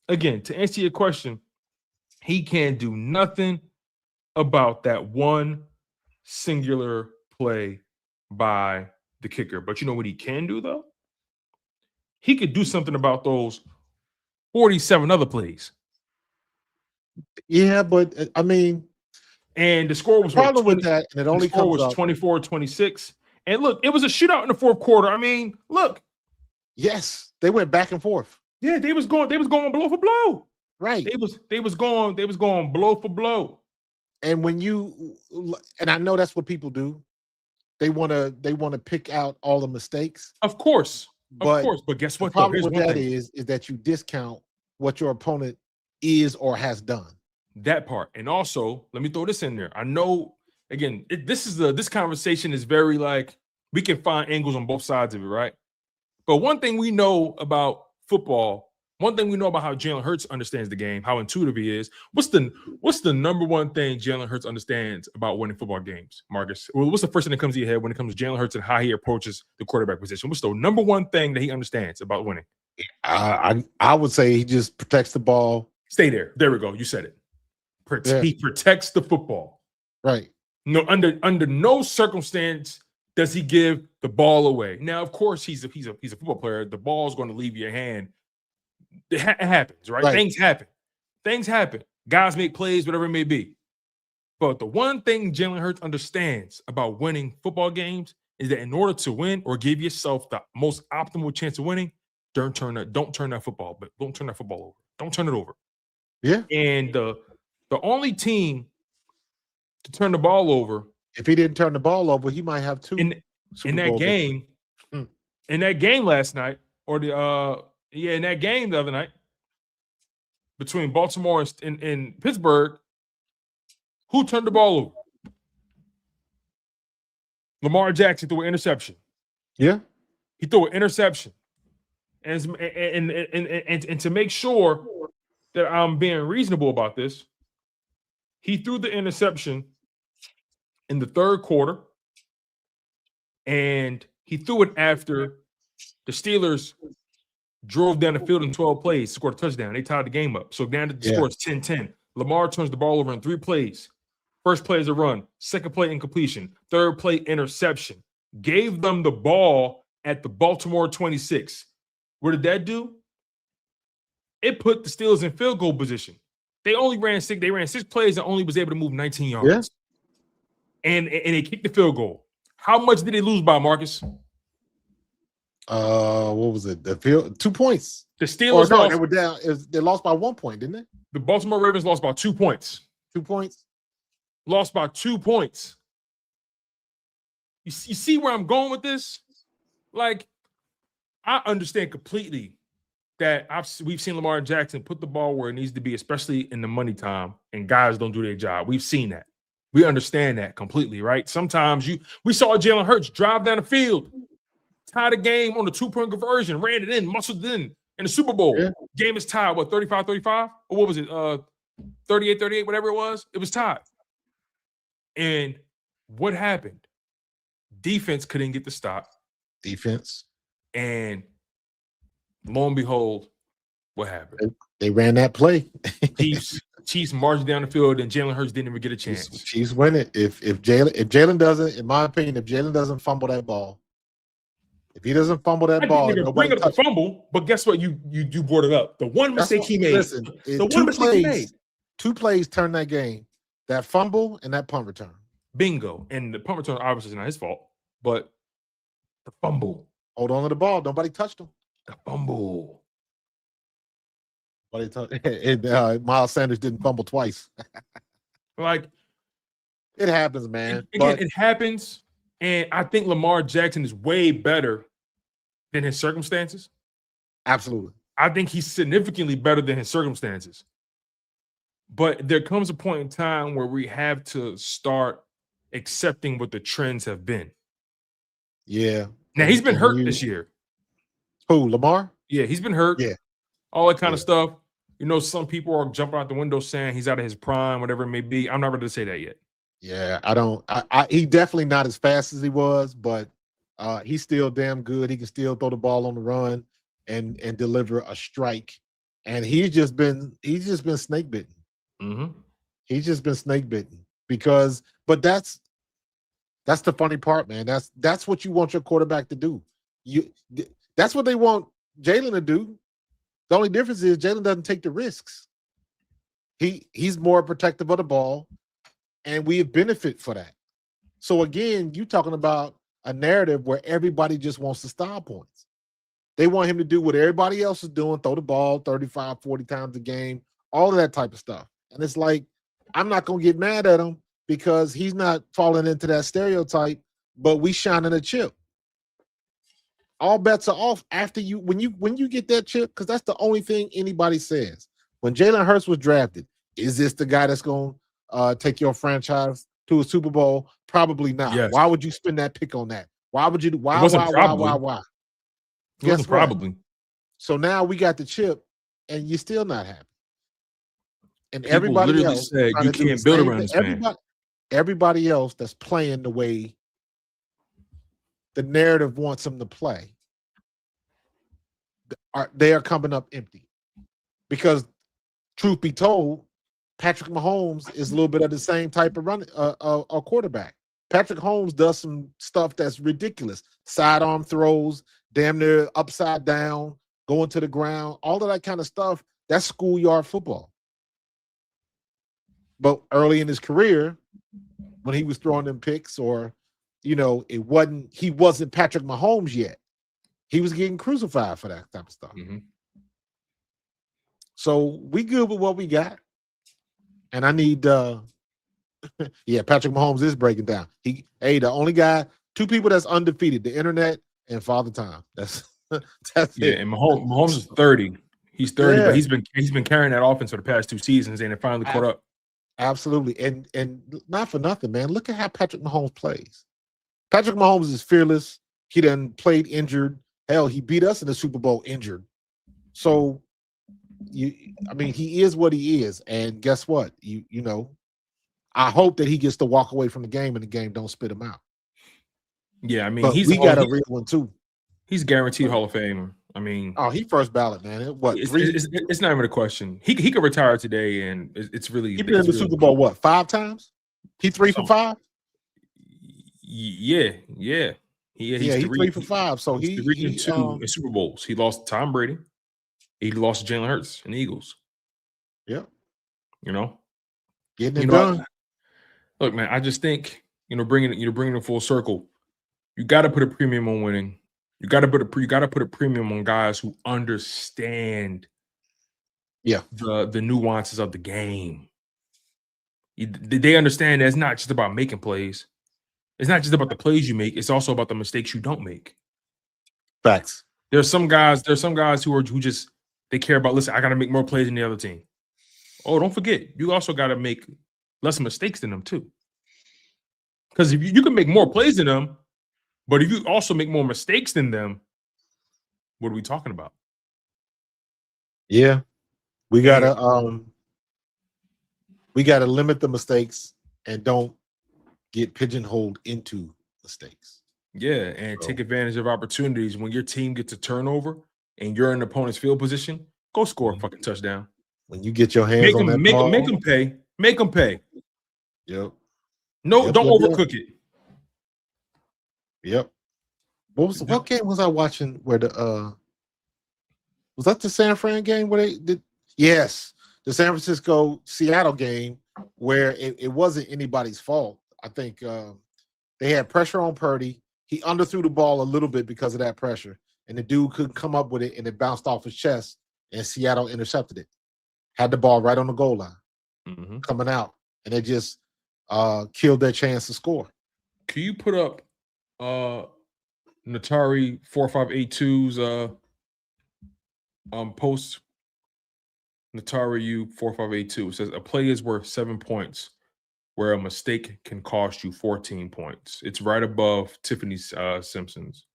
Again, to answer your question, he can't do nothing about that one singular play by the kicker. But you know what he can do, though? He could do something about those 47 other plays. Yeah, but I mean, and the score was with that, and it only comes was 24-26. And look, it was a shootout in the fourth quarter. I mean, look. Yes, they went back and forth. Yeah, they was going blow for blow. Right. They was going blow for blow. And and I know that's what people do. They want to pick out all the mistakes. Of course. But guess what? The problem with that is that you discount what your opponent is or has done. That part. And also, let me throw this in there. I know, again, this conversation is very like, we can find angles on both sides of it, right? But one thing we know about football, one thing we know about how Jalen Hurts understands the game, how intuitive he is. What's the number one thing Jalen Hurts understands about winning football games, Marcus? Well, what's the first thing that comes to your head when it comes to Jalen Hurts and how he approaches the quarterback position? What's the number one thing that he understands about winning? I would say he just protects the ball. Stay there. There we go. You said it. He protects the football. Right. No, under no circumstance does he give the ball away. Now, of course, he's a football player. The ball is going to leave your hand. It happens, right? Things happen. Guys make plays, whatever it may be. But the one thing Jalen Hurts understands about winning football games is that in order to win or give yourself the most optimal chance of winning, don't turn that football over. Don't turn it over. Yeah. And the only team to turn the ball over If he didn't turn the ball over, he might have 2 in that game. In that game last night, or in that game the other night between Baltimore and Pittsburgh, who turned the ball over? Lamar Jackson threw an interception. Yeah, he threw an interception, and to make sure that I'm being reasonable about this, he threw the interception in the third quarter, and he threw it after the Steelers drove down the field in 12 plays, scored a touchdown. They tied the game up. So now the score is 10-10. Lamar turns the ball over in 3 plays. First play is a run. Second play, incompletion. Third play, interception. Gave them the ball at the Baltimore 26. What did that do? It put the Steelers in field goal position. They ran 6 plays and only was able to move 19 yards. Yeah. And they kicked the field goal. How much did they lose by, Marcus? What was it? The field 2 points. The Steelers lost. They were down. They lost by 1 point, didn't they? The Baltimore Ravens lost by 2 points. 2 points. Lost by 2 points. You see where I'm going with this? Like, I understand completely that we've seen Lamar Jackson put the ball where it needs to be, especially in the money time, and guys don't do their job. We've seen that. We understand that completely, right? Sometimes we saw Jalen Hurts drive down the field, tie the game on the 2-point conversion, ran it in, muscled it in the Super Bowl. Yeah. Game is tied, 35-35? Or what was it? 38-38, whatever it was. It was tied. And what happened? Defense couldn't get the stop. Defense. And lo and behold, what happened? They ran that play. Chiefs marched down the field, and Jalen Hurts didn't even get a chance. Chiefs win it. If Jalen doesn't, in my opinion, if Jalen doesn't fumble that ball, if he doesn't fumble that ball, bring up the fumble. But guess what? You brought it up. The one mistake he made. Listen, the one mistake he made. 2 plays turned that game. That fumble and that punt return. Bingo. And the punt return obviously is not his fault, but the fumble. Hold on to the ball. Nobody touched him. The fumble. Miles Sanders didn't fumble twice. Like, it happens, man. Again, it happens. And I think Lamar Jackson is way better than his circumstances. Absolutely. I think he's significantly better than his circumstances. But there comes a point in time where we have to start accepting what the trends have been. Yeah. Now, he's been hurt this year. Who, Lamar? Yeah, he's been hurt. Yeah. All that kind of stuff. You know, some people are jumping out the window saying he's out of his prime, whatever it may be. I'm not ready to say that yet. Yeah, he definitely not as fast as he was, but he's still damn good. He can still throw the ball on the run and deliver a strike. And he's just been snake bitten. Mm-hmm. He's just been snake bitten but that's the funny part, man. That's what you want your quarterback to do. That's what they want Jalen to do. The only difference is Jalen doesn't take the risks. He's more protective of the ball, and we benefit for that. So again, you talking about a narrative where everybody just wants the style points. They want him to do what everybody else is doing, throw the ball 35, 40 times a game, all of that type of stuff. And it's like, I'm not going to get mad at him because he's not falling into that stereotype, but we shining a chip. All bets are off after when you get that chip, because that's the only thing anybody says. When Jalen Hurts was drafted, is this the guy that's going to take your franchise to a Super Bowl? Probably not. Yes. Why would you spend that pick on that? Why would you? Why? It wasn't probably. So now we got the chip, and you're still not happy. And people everybody else said you can't build around this man. Everybody else that's playing the way the narrative wants them to play, they are coming up empty. Because truth be told, Patrick Mahomes is a little bit of the same type of a quarterback. Patrick Mahomes does some stuff that's ridiculous. Sidearm throws, damn near upside down, going to the ground, all of that kind of stuff. That's schoolyard football. But early in his career, when he was throwing them picks, or, he wasn't Patrick Mahomes yet. He was getting crucified for that type of stuff. Mm-hmm. So we good with what we got. And I need Yeah, Patrick Mahomes is breaking down. The only guy, 2 people that's undefeated, the internet and Father Time. That's Yeah, it. and Mahomes is 30. He's 30, but Yeah. he's been carrying that offense for the past 2 seasons, and it finally caught up. Absolutely. And not for nothing, man. Look at how Patrick Mahomes plays. Patrick Mahomes is fearless. He done played injured. Hell, he beat us in the Super Bowl injured. So he is what he is. And guess what? You know, I hope that he gets to walk away from the game and the game don't spit him out. Yeah, I mean, But we got a real one too. He's guaranteed Hall of Fame. I mean, he first ballot, man. It's not even a question. He could retire today, and it's really. He been in the Super Bowl 5 times? He 3 for 5? Yeah. He's 3 for 5. So he's 3 and 2 in Super Bowls. He lost to Tom Brady. He lost to Jalen Hurts and the Eagles. Yeah. You know, getting it done. Look, man, I just think bringing it full circle. You got to put a premium on winning. You got to put a premium on guys who understand. Yeah, the nuances of the game. They understand that it's not just about making plays. It's not just about the plays you make. It's also about the mistakes you don't make. Facts. There's some guys who just they care about. Listen, I got to make more plays than the other team. Oh, don't forget, you also got to make less mistakes than them too. Because if you can make more plays than them, but if you also make more mistakes than them, what are we talking about? Yeah, we gotta limit the mistakes and don't get pigeonholed into mistakes. Yeah, and take advantage of opportunities. When your team gets a turnover and you're in the opponent's field position, go score a fucking touchdown. When you get your hands on that ball, make them pay. Make them pay. Yep. No, don't overcook it. Yep. What game was I watching where was that the San Fran game where they did? Yes, the San Francisco Seattle game where it wasn't anybody's fault. I think they had pressure on Purdy. He underthrew the ball a little bit because of that pressure, and the dude couldn't come up with it, and it bounced off his chest, and Seattle intercepted it. Had the ball right on the goal line, coming out, and they just killed their chance to score. Can you put up Natari 4582's post? Natari U 4582 says a play is worth 7 points, where a mistake can cost you 14 points. It's right above Tiffany Simpson's.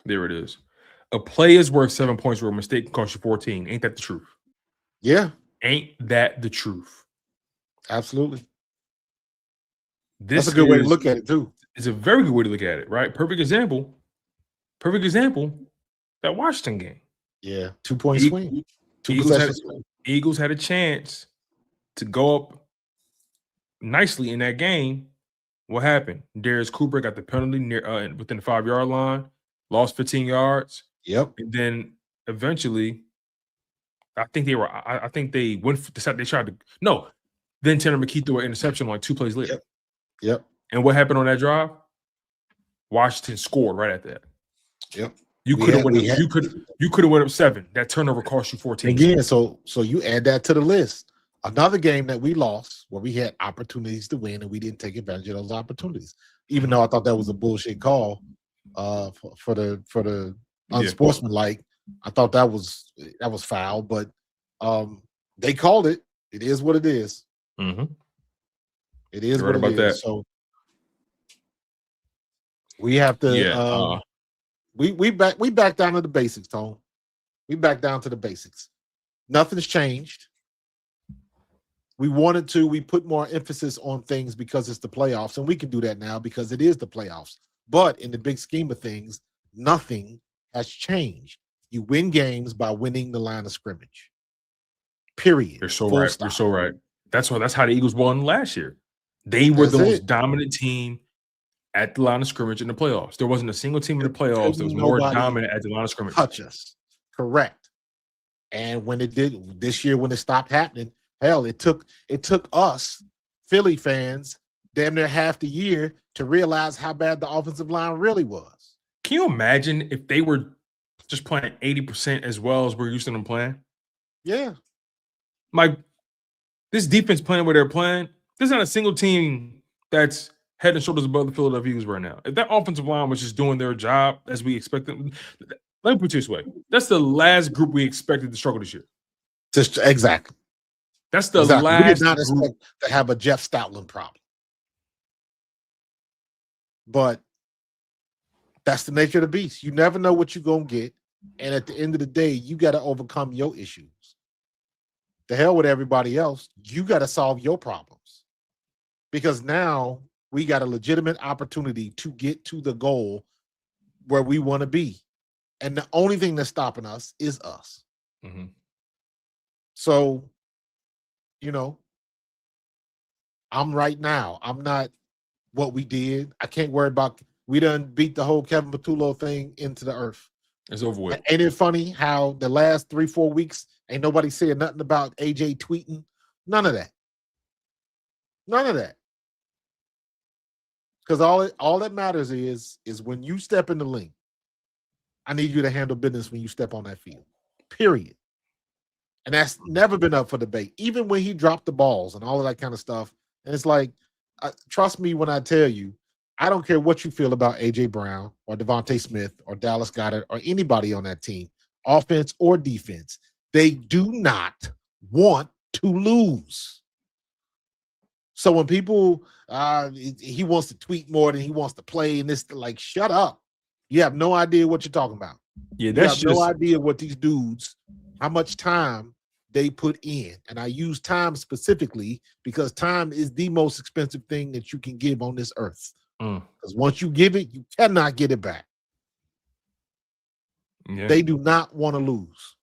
There it is. A play is worth 7 points, where a mistake can cost you 14. Ain't that the truth? Yeah. Ain't that the truth? Absolutely. That's a good way to look at it too. It's a very good way to look at it, right? Perfect example. That Washington game. Yeah, 2-point swing. Eagles had a chance to go up nicely in that game. What happened? Darius Cooper got the penalty within the 5-yard line, lost 15 yards. Yep. And then eventually, I think they went. They tried to Then Tanner McKee threw an interception like 2 plays later. Yep. And what happened on that drive? Washington scored right at that. Yep. You could have went up 7. That turnover cost you 14. Again, so you add that to the list. Another game that we lost where we had opportunities to win and we didn't take advantage of those opportunities. Even though I thought that was a bullshit call for the unsportsmanlike. I thought that was foul, but they called it. It is what it is. Mm-hmm. It is what it is. That. So we have to we back down to the basics, Tone. We back down to the basics. Nothing's changed. We wanted to. We put more emphasis on things because it's the playoffs, and we can do that now because it is the playoffs. But in the big scheme of things, nothing has changed. You win games by winning the line of scrimmage. Period. You're so right. You're so right. That's how the Eagles won last year. They were the most dominant team at the line of scrimmage in the playoffs. There wasn't a single team in the playoffs that was more dominant at the line of scrimmage. Touch us. Correct. And when it did this year, when it stopped happening, hell, it took us, Philly fans, damn near half the year to realize how bad the offensive line really was. Can you imagine if they were just playing 80% as well as we're used to them playing? Yeah. Like, this defense playing where they're playing, there's not a single team that's head and shoulders above the Philadelphia Eagles right now. If that offensive line was just doing their job as we expect them, let me put it this way: that's the last group we expected to struggle this year. Just exactly. That's the Exactly. last. We did not group. expect to have a Jeff Stoutland problem, but that's the nature of the beast. You never know what you're gonna get, and at the end of the day, you got to overcome your issues. The hell with everybody else. You got to solve your problems, because now we got a legitimate opportunity to get to the goal where we want to be, and the only thing that's stopping us is us. Mm-hmm. So, I'm right now. I'm not what we did. I can't worry about. We done beat the whole Kevin Patullo thing into the earth. It's over with. Ain't it funny how the last 3-4 weeks ain't nobody saying nothing about AJ tweeting? None of that. None of that. Because all that matters is when you step in the lane, I need you to handle business when you step on that field. Period. And that's never been up for debate. Even when he dropped the balls and all of that kind of stuff. And it's like, trust me when I tell you, I don't care what you feel about A.J. Brown or Devontae Smith or Dallas Goedert or anybody on that team, offense or defense. They do not want to lose. So when people, he wants to tweet more than he wants to play, and this, like, shut up. You have no idea what you're talking about. Yeah, that's you have no idea what these dudes, how much time they put in. And I use time specifically because time is the most expensive thing that you can give on this earth. Because once you give it, you cannot get it back. Yeah. They do not want to lose.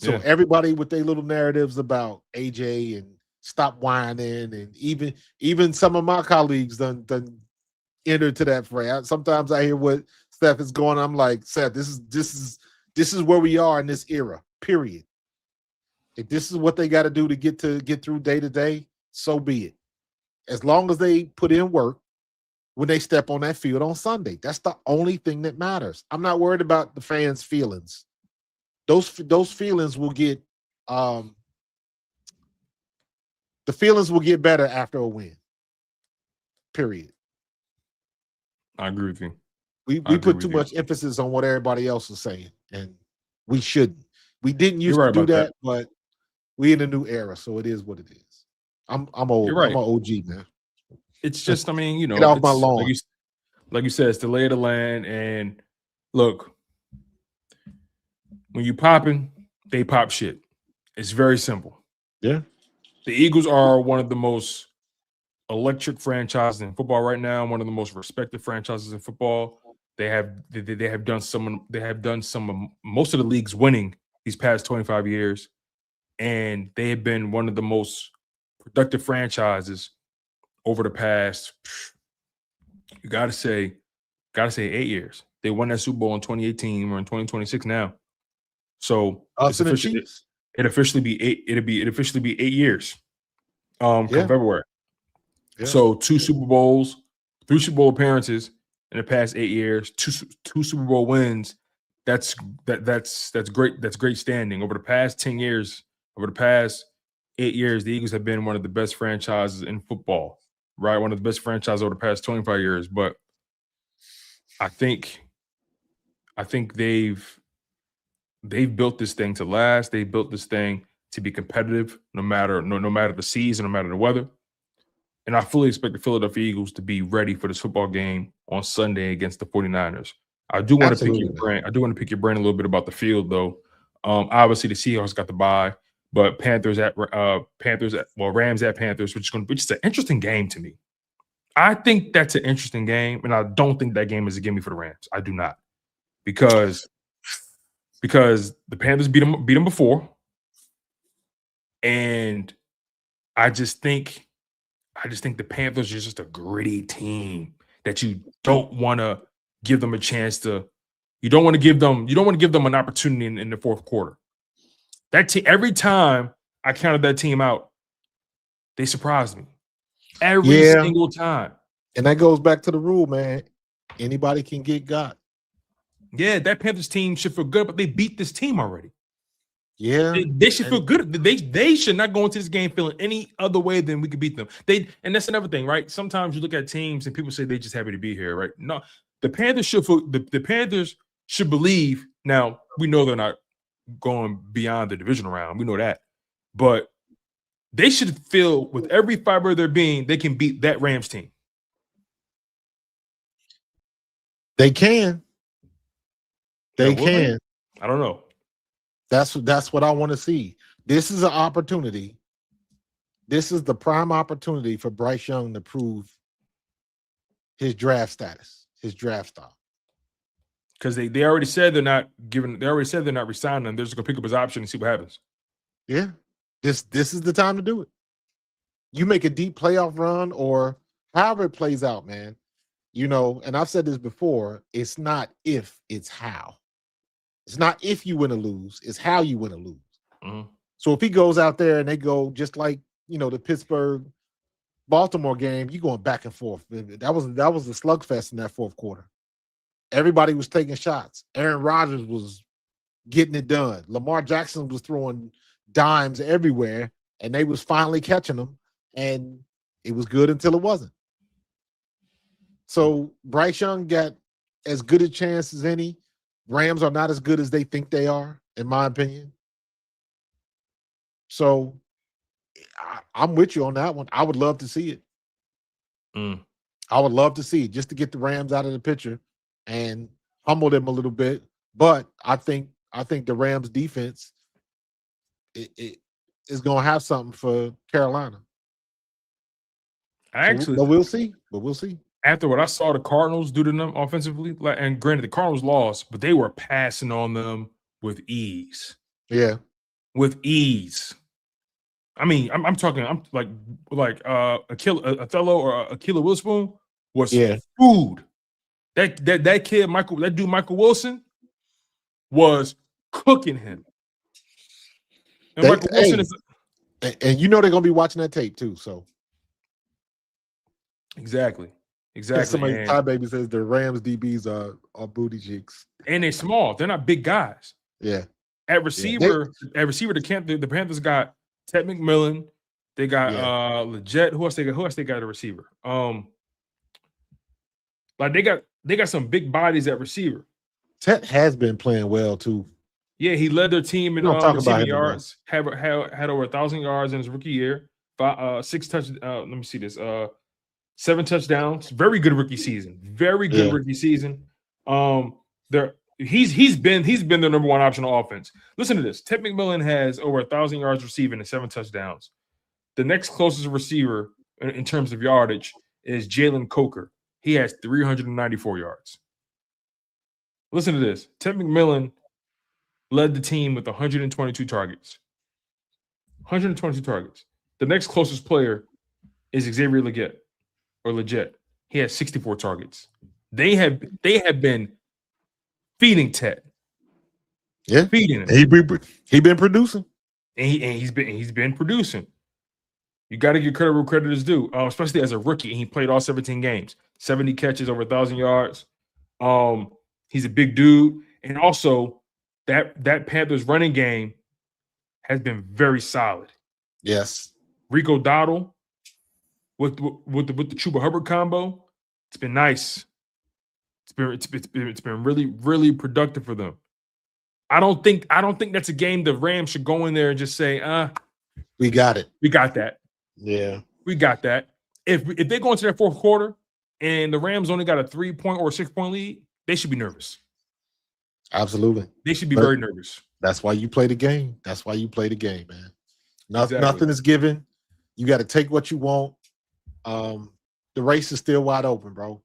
So everybody with their little narratives about AJ and stop whining, and even some of my colleagues done entered to that fray. Sometimes I hear what Steph is going. I'm like, Seth, this is where we are in this era. Period. If this is what they got to do to get through day to day, so be it. As long as they put in work when they step on that field on Sunday. That's the only thing that matters. I'm not worried about the fans' feelings. Those feelings will get the feelings will get better after a win. Period. I agree with you. We put too much emphasis on what everybody else is saying, and we shouldn't. We didn't used to do that, but we in a new era, so it is what it is. I'm old. Right. I'm an OG, man. It's just, get off my lawn. Like you said, it's the lay of the land. And look, when you popping, they pop shit. It's very simple. Yeah. The Eagles are one of the most electric franchises in football right now. One of the most respected franchises in football. They have done some of most of the league's winning these past 25 years, and they have been one of the most productive franchises over the past, you gotta say 8 years. They won that Super Bowl in 2018. We're in 2026 now, so it officially be 8 years. Come February. Yeah. So 3 Super Bowl appearances in the past 8 years, two Super Bowl wins. That's great. That's great standing. Over the past 10 years, over the past 8 years, the Eagles have been one of the best franchises in football, right? One of the best franchises over the past 25 years. But I think they've built this thing to last. They built this thing to be competitive no matter the season, no matter the weather. And I fully expect the Philadelphia Eagles to be ready for this football game on Sunday against the 49ers. I do want to pick your brain. I do want to pick your brain a little bit about the field, though. Obviously, the Seahawks got the bye, but Rams at Panthers, which is an interesting game to me. I think that's an interesting game, and I don't think that game is a gimme for the Rams. I do not, because the Panthers beat them before, and I just think the Panthers are just a gritty team that you don't want to give them a chance to. You don't want to give them an opportunity in the fourth quarter. That team, every time I counted that team out, they surprised me every single time. And that goes back to the rule, man. Anybody can get got. Yeah, that Panthers team should feel good, but they beat this team already. Yeah. They should feel good. They should not go into this game feeling any other way than we could beat them. And that's another thing, right? Sometimes you look at teams and people say they just happy to be here, right? No, the Panthers should feel, the Panthers should believe. Now we know they're not going beyond the divisional round. We know that, but they should feel with every fiber of their being they can beat that Rams team. They can. They can. I don't know. That's what I want to see. This is an opportunity. This is the prime opportunity for Bryce Young to prove his draft status, his draft stock. Because they already said they're not giving. They already said they're not resigning him. They're just gonna pick up his option and see what happens. Yeah, this is the time to do it. You make a deep playoff run, or however it plays out, man. You know, and I've said this before. It's not if, it's how. It's not if you win or lose, it's how you win or lose. Mm-hmm. So if he goes out there and they go just like, you know, the Pittsburgh-Baltimore game, you going back and forth. That was a slugfest in that fourth quarter. Everybody was taking shots. Aaron Rodgers was getting it done. Lamar Jackson was throwing dimes everywhere, and they was finally catching them, and it was good until it wasn't. So Bryce Young got as good a chance as any. Rams are not as good as they think they are, in my opinion. So I'm with you on that one. I would love to see it. I would love to see it just to get the Rams out of the picture and humble them a little bit. But I think the Rams defense it is going to have something for Carolina. But we'll see. After what I saw the Cardinals do to them offensively, and granted the Cardinals lost, but they were passing on them with ease. Yeah, with ease. I mean, I'm talking. I'm like Othello or Akila Witherspoon was food. That kid Michael Wilson was cooking him. And Michael Wilson is, and you know they're gonna be watching that tape too. So exactly. Somebody, Ty Baby says the Rams DBs are booty cheeks, and they're small. They're not big guys. Yeah. At receiver, the Panthers got Ted McMillan. They got Legit. Who else they got at a receiver? Like they got some big bodies at receiver. Ted has been playing well too. Yeah, he led their team in receiving yards. Had over 1,000 yards in his rookie year. 6 touchdowns. Let me see this. 7 touchdowns. Very good rookie season. Rookie season. He's been the number one option on offense. Listen to this. Ted McMillan has over 1,000 yards receiving and 7 touchdowns. The next closest receiver in terms of yardage is Jalen Coker. He has 394 yards. Listen to this. Ted McMillan led the team with 122 targets. 122 targets. The next closest player is Xavier Legit. He has 64 targets. They have been feeding Ted. Yeah, feeding him. He been producing, and he's been producing. You got to give credit where credit is due, especially as a rookie. And he played all 17 games, 70 catches, over 1,000 yards. He's a big dude, and also that Panthers running game has been very solid. Yes, Rico Dowdle with the Chuba Hubbard combo, it's been nice. It's been really, really productive for them. I don't think that's a game the Rams should go in there and just say, we got it. We got that. Yeah. We got that. If they go into that fourth quarter and the Rams only got a 3-point or 6-point lead, they should be nervous. Absolutely. They should be very nervous. That's why you play the game. That's why you play the game, man. Nothing is given. You got to take what you want. The race is still wide open, bro.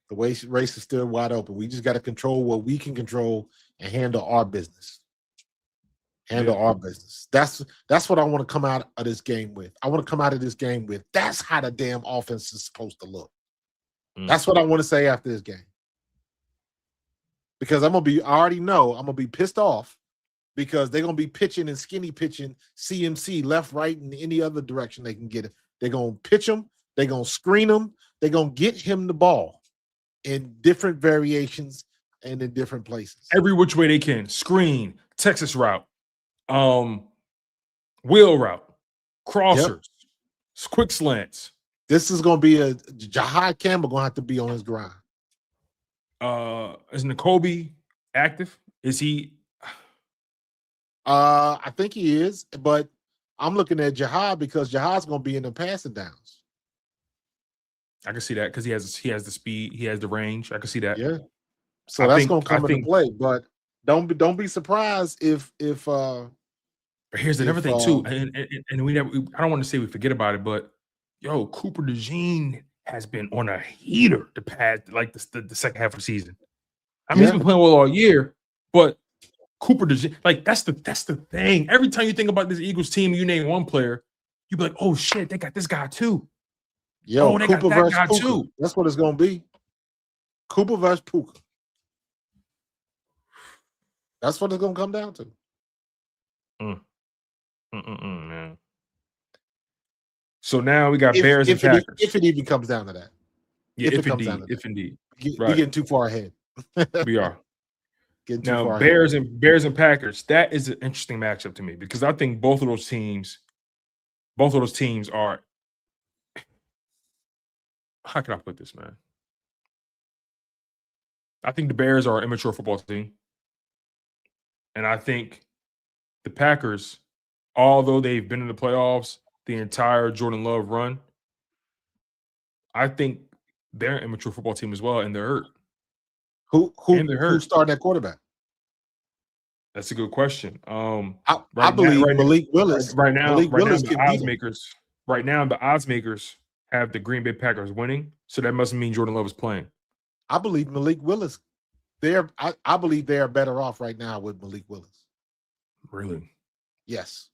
The race is still wide open. We just got to control what we can control and handle our business. Our business. That's what I want to come out of this game with. I want to come out of this game with. That's how the damn offense is supposed to look. That's what I want to say after this game. Because I already know I'm going to be pissed off because they're going to be pitching and skinny pitching CMC left, right, and any other direction they can get it. They're going to pitch him. They're going to screen him. They're going to get him the ball in different variations and in different places. Every which way they can. Screen, Texas route, Wheel route, crossers, quick slants. This is going to be a Jahad Campbell going to have to be on his grind. Is Nakobe active? Is he? I think he is, but I'm looking at Jahad because Jahad's going to be in the passing downs. I can see that because he has the speed, he has the range. I can see that. Yeah. So that's going to come into play, but don't be surprised if here's another thing too, and I don't want to say we forget about it, but yo, Cooper DeJean has been on a heater the past the second half of the season. I mean, he's been playing well all year, but Cooper DeJean, that's the thing. Every time you think about this Eagles team, you name one player, you be like, oh shit, they got this guy too. Yo, they Cooper got that guy Puka. Too. That's what it's gonna be. Cooper versus Puka. That's what it's gonna come down to. Man. So now we got Bears and Packers. If it even comes down to that. Yeah, if indeed. We're getting too far ahead. We are. Getting too now far Bears ahead. and Bears and Packers. That is an interesting matchup to me because I think both of those teams are. How can I put this, man? I think the Bears are an immature football team. And I think the Packers, although they've been in the playoffs the entire Jordan Love run, I think they're an immature football team as well, and they're hurt. Who's starting at quarterback? That's a good question. I believe Malik Willis. Right now, the odds makers have the Green Bay Packers winning, so that must mean Jordan Love is playing. I believe Malik Willis. I believe they are better off right now with Malik Willis. Really? Yes.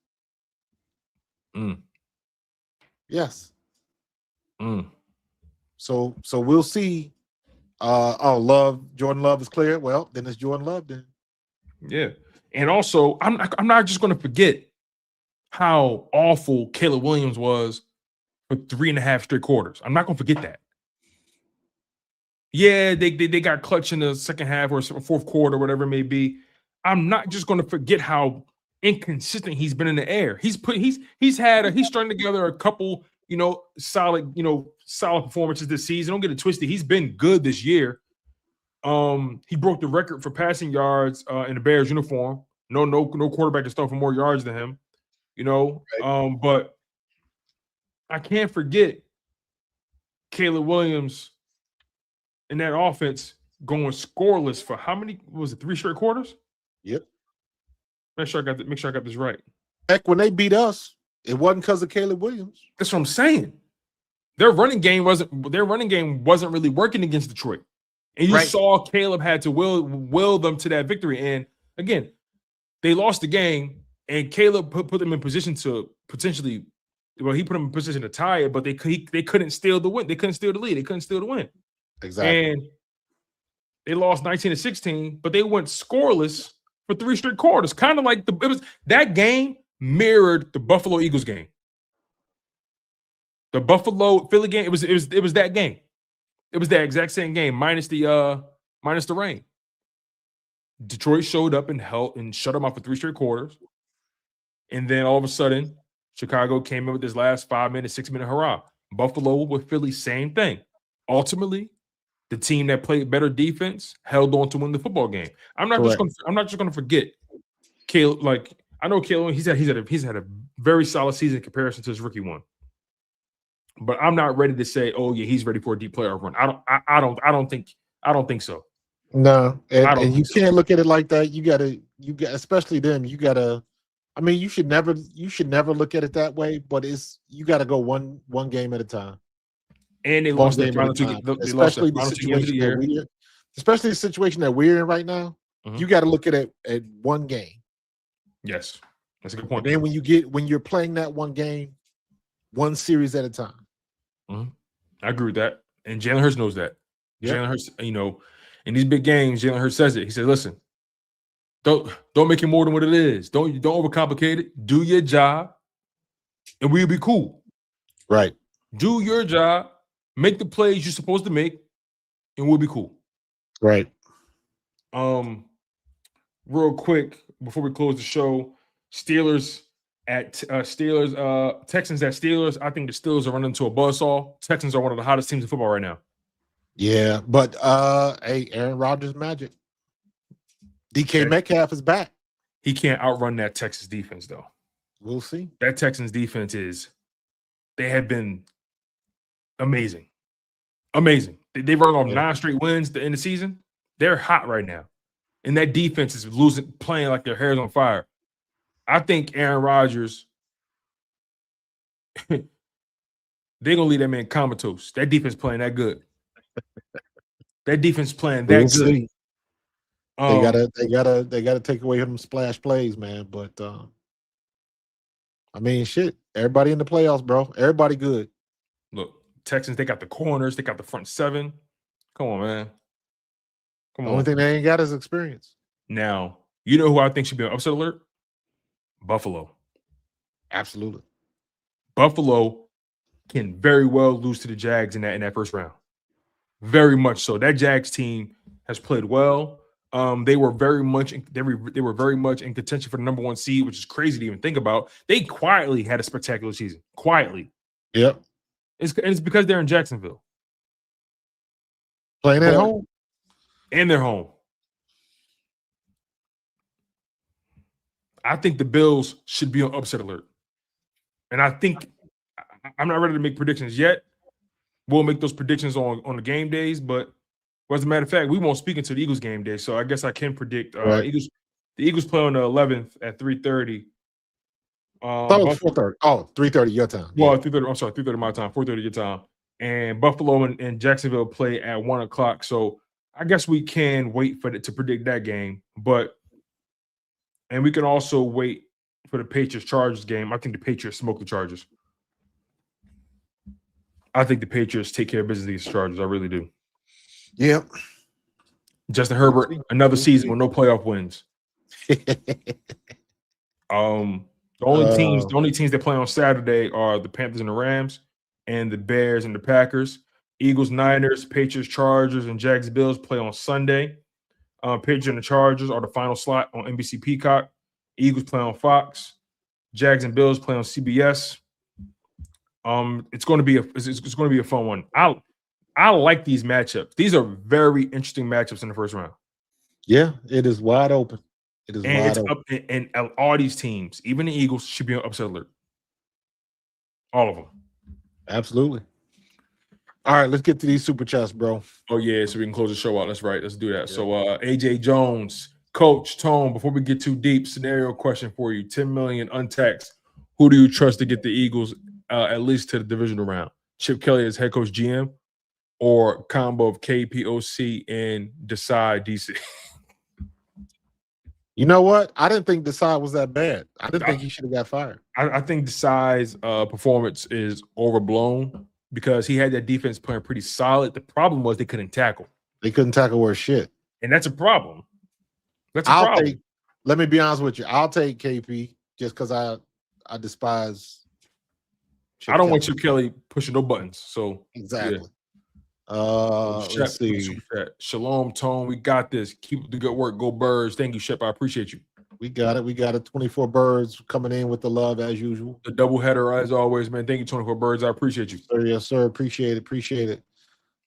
Yes. So we'll see. Jordan Love is clear. Well, then it's Jordan Love then. Yeah. And also, I'm not just going to forget how awful Caleb Williams was for 3.5 straight quarters. I'm not going to forget that. Yeah, they got clutch in the second half or fourth quarter, whatever it may be. I'm not just going to forget how inconsistent he's been in the air. He's strung together a couple, solid performances this season. Don't get it twisted. He's been good this year. He broke the record for passing yards in the Bears uniform. No quarterback to throw for more yards than him. Right. But I can't forget Caleb Williams in that offense going scoreless for how many? Was it 3 straight quarters? Yep. Make sure I got this right. Heck, when they beat us, it wasn't because of Caleb Williams. That's what I'm saying. Their running game wasn't really working against Detroit. And you saw Caleb had to will them to that victory. And again, they lost the game, and Caleb put them in position to potentially. Well, he put them in position to tie it, but they couldn't steal the win. They couldn't steal the lead. They couldn't steal the win. Exactly. And they lost 19-16, but they went scoreless for 3 straight quarters. Kind of like that game mirrored the Buffalo Eagles game. The Buffalo Philly game. It was that game. It was that exact same game, minus the rain. Detroit showed up and shut them off for 3 straight quarters. And then all of a sudden, Chicago came in with this last 5-minute, 6-minute hurrah. Buffalo with Philly, same thing. Ultimately, the team that played better defense held on to win the football game. I'm not just going to forget Caleb. Like, I know Caleb. He's had a very solid season in comparison to his rookie one. But I'm not ready to say, oh yeah, he's ready for a deep playoff run. I don't think so. No, and you can't look at it like that. You got especially them. You gotta. I mean, you should never look at it that way. But you got to go one game at a time. And they lost the final two. Especially the situation that we're in right now. Mm-hmm. You got to look at it at one game. Yes, that's a good point. And then when you're playing that one game, one series at a time. Mm-hmm. I agree with that. And Jalen Hurts knows that. Yep. Jalen Hurts, in these big games, Jalen Hurts says it. He said, "Listen, don't make it more than what it is. Don't overcomplicate it. Do your job, and we'll be cool. Right. Do your job. Make the plays you're supposed to make, and we'll be cool." Right. Real quick before we close the show, Steelers at Texans at Steelers. I think the Steelers are running into a buzzsaw. Texans are one of the hottest teams in football right now. Yeah, but hey, Aaron Rodgers magic. DK Metcalf is back. He can't outrun that Texas defense, though. We'll see. That Texans defense they have been amazing. Amazing. They run off 9 straight wins in the season. They're hot right now. And that defense is playing like their hair's on fire. I think Aaron Rodgers, they're going to leave that man comatose. That defense playing that good. That defense playing that good. See. They gotta take away them splash plays, man. But I mean, shit. Everybody in the playoffs, bro. Everybody good. Look, Texans, they got the corners, they got the front 7. Come on, man. Come on. The only thing they ain't got is experience. Now, you know who I think should be on upset alert? Buffalo. Absolutely. Buffalo can very well lose to the Jags in that first round. Very much so. That Jags team has played well. They were very much in contention for the number 1 seed, which is crazy to even think about. They quietly had a spectacular season. Quietly. Yep. It's because they're in Jacksonville. Playing at home. And they're home. I think the Bills should be on upset alert. And I think I'm not ready to make predictions yet. We'll make those predictions on the game days, but as a matter of fact, we won't speak until the Eagles game day. So I guess I can predict Right. The Eagles play on the 11th at 3:30. 4:30. Oh, 3:30 your time. Well, 3:30. I'm sorry, 3:30 my time, 4:30 your time. And Buffalo and Jacksonville play at 1 o'clock. So I guess we can wait for it to predict that game, and we can also wait for the Patriots-Chargers game. I think the Patriots smoke the Chargers. I think the Patriots take care of business against the Chargers. I really do. Yep. Justin Herbert, another season with no playoff wins. The only teams that play on Saturday are the Panthers and the Rams, and the Bears and the Packers. Eagles, Niners, Patriots, Chargers, and Jags, Bills play on Sunday. Patriots and the Chargers are the final slot on NBC Peacock. Eagles play on Fox. Jags and Bills play on CBS. It's going to be a fun one. I like these matchups. These are very interesting matchups in the first round. Yeah, it is wide open. It is wide open. And all these teams, even the Eagles, should be on upset alert. All of them. Absolutely. All right, let's get to these super chats, bro. Oh, yeah, so we can close the show out. That's right. Let's do that. Yeah. So, AJ Jones, Coach Tone, before we get too deep, scenario question for you. $10 million untaxed. Who do you trust to get the Eagles at least to the divisional round? Chip Kelly as head coach GM or combo of KPOC and Desai DC? You know what? I didn't think Desai was that bad. I didn't think he should have got fired. I think Desai's performance is overblown because he had that defense playing pretty solid. The problem was they couldn't tackle. They couldn't tackle worth shit. And that's a problem. That's a problem. Let me be honest with you. I'll take KP just because I despise Chip I don't Kelly. want Chip Kelly pushing no buttons. So exactly. Yeah. Let's see. Shalom, Tone. We got this. Keep up the good work. Go Birds. Thank you, Shep. I appreciate you. We got it. We got it. 24 Birds coming in with the love as usual. The doubleheader as always, man. Thank you, 24 Birds. I appreciate you. Yes, sir. Appreciate it. Appreciate it.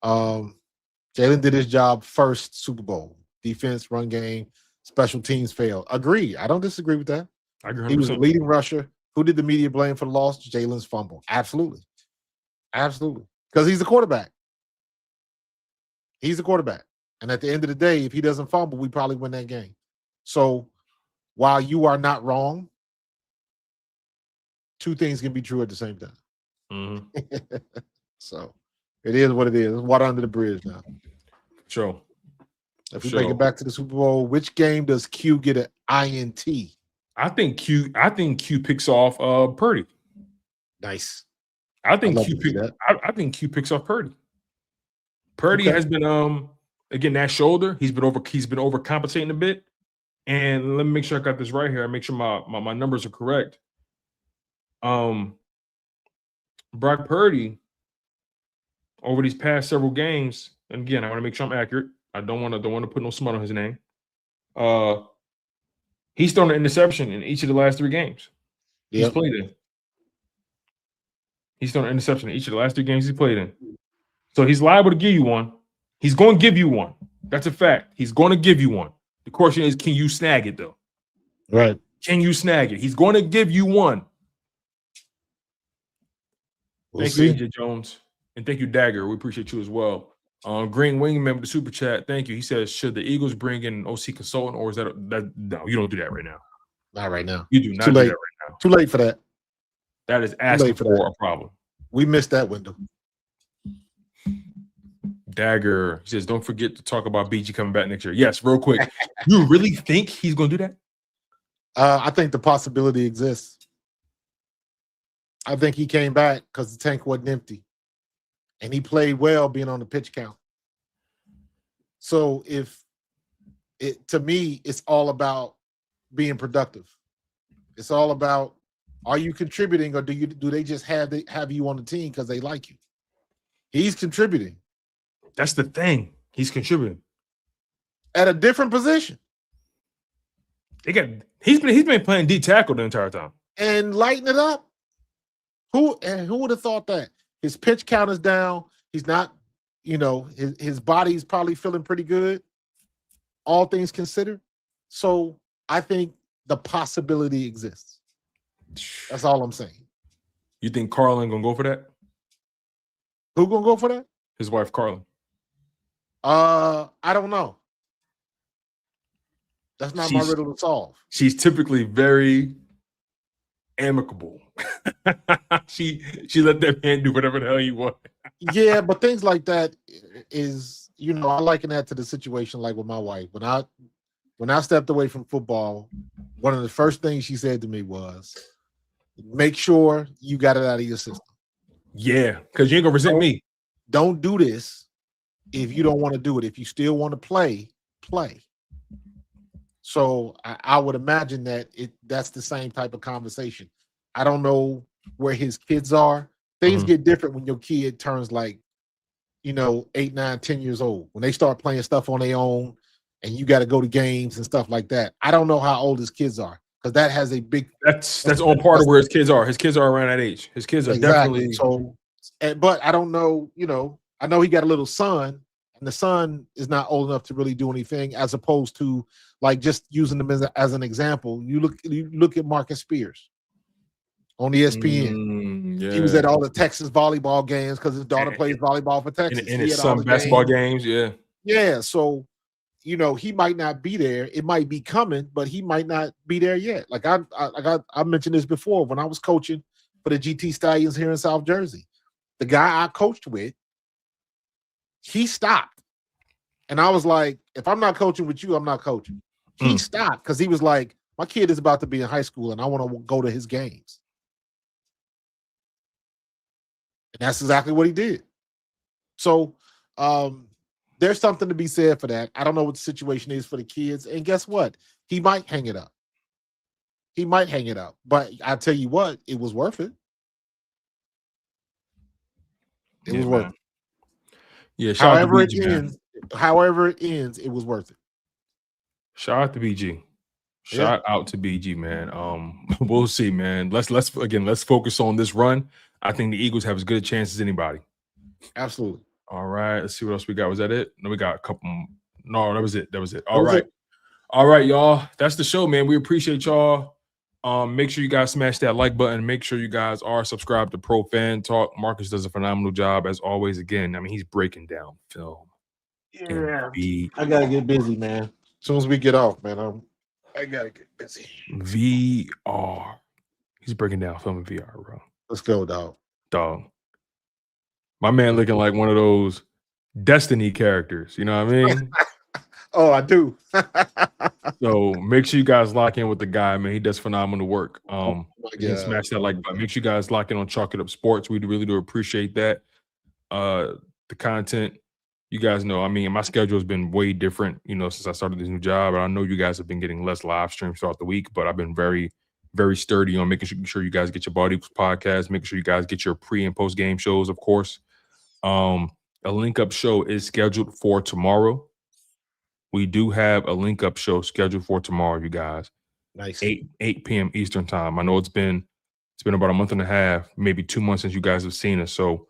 Jalen did his job first Super Bowl. Defense, run game, special teams failed. Agree. I don't disagree with that. I agree 100%. He was a leading rusher. Who did the media blame for the loss? Jalen's fumble. Absolutely. Absolutely. Because he's the quarterback. He's the quarterback. And at the end of the day, if he doesn't fumble, we probably win that game. So while you are not wrong, two things can be true at the same time. Mm-hmm. So it is what it is. It's water under the bridge now. Sure. If we make it back to the Super Bowl, which game does Q get an INT? I think Q picks off Purdy. Nice. I think Q picks off Purdy. Purdy has been again that shoulder. He's been overcompensating a bit. And let me make sure I got this right here. I make sure my numbers are correct. Brock Purdy over these past several games, and again, I want to make sure I'm accurate. I don't want to put no smut on his name. He's thrown an interception in each of the last 3 games he's played in. He's thrown an interception in each of the last 3 games he's played in. So he's liable to give you one. He's going to give you one. That's a fact. He's going to give you one. The question is, can you snag it, though? Right. Can you snag it? He's going to give you one. Thank you, AJ Jones. And thank you, Dagger. We appreciate you as well. Green Wing member, the super chat. Thank you. He says, should the Eagles bring in an OC consultant, or is that no? You don't do that right now. Not right now. You do not do that right now. Too late for that. That is asking for a problem. We missed that window. Dagger, he says, don't forget to talk about BG coming back next year. Yes, real quick. You really think he's going to do that? I think the possibility exists. I think he came back because the tank wasn't empty. And he played well being on the pitch count. So to me, it's all about being productive. It's all about, are you contributing, or do they just have you on the team because they like you? He's contributing. That's the thing. He's contributing at a different position. He's been playing D tackle the entire time and lighting it up. Who would have thought that? His pitch count is down. He's not, his body's probably feeling pretty good, all things considered. So I think the possibility exists. That's all I'm saying. You think Carlin gonna go for that? Who gonna go for that? His wife, Carlin. I don't know. That's not my riddle to solve. She's typically very amicable. she let that man do whatever the hell he wants. Yeah, but things like that is, I liken that to the situation like with my wife. When I stepped away from football, one of the first things she said to me was, make sure you got it out of your system. Yeah, because you ain't gonna resent me. Don't do this if you don't want to do it. If you still want to play. So I would imagine that that's the same type of conversation. I don't know where his kids are. Things get different when your kid turns 8, 9, 10 years old. When they start playing stuff on their own and you got to go to games and stuff like that. I don't know how old his kids are, because that has a big. That's all part of where his kids are. His kids are around that age. His kids are definitely. So, but I don't know. I know he got a little son, and the son is not old enough to really do anything. As opposed to just using them as an example. You look at Marcus Spears on ESPN. Yeah. He was at all the Texas volleyball games because his daughter plays volleyball for Texas. And his son basketball games. Yeah. Yeah. So, he might not be there. It might be coming, but he might not be there yet. Like I mentioned this before when I was coaching for the GT Stallions here in South Jersey. The guy I coached with, he stopped. And I was like, if I'm not coaching with you, I'm not coaching. He stopped because he was like, my kid is about to be in high school and I want to go to his games. And that's exactly what he did. So there's something to be said for that. I don't know what the situation is for the kids. And guess what? He might hang it up. But I tell you what, it was worth it. It was worth it. Yeah, however it ends, it was worth it. Shout out to BG. Shout out to BG, man. We'll see, man. Let's focus on this run. I think the Eagles have as good a chance as anybody. Absolutely. All right. Let's see what else we got. Was that it? No, we got a couple. No, that was it. All right, y'all. That's the show, man. We appreciate y'all. Make sure you guys smash that like button. Make sure you guys are subscribed to Pro Fan Talk. Marcus does a phenomenal job as always. Again, he's breaking down film. Yeah. I gotta get busy, man. As soon as we get off, man, I gotta get busy. VR. He's breaking down film in VR, bro. Let's go, dog. My man looking like one of those Destiny characters. You know what I mean? Oh, I do. So make sure you guys lock in with the guy, man. He does phenomenal work. Smash that like button. Make sure you guys lock in on Chalk It Up Sports. We really do appreciate that. The content, you guys know, my schedule has been way different, since I started this new job. And I know you guys have been getting less live streams throughout the week, but I've been very, very sturdy on making sure you guys get your Body podcast, making sure you guys get your pre and post game shows, of course. A link up show is scheduled for tomorrow. We do have a link up show scheduled for tomorrow, you guys. Nice. 8 p.m. Eastern time. I know it's been about a month and a half, maybe 2 months since you guys have seen us. So,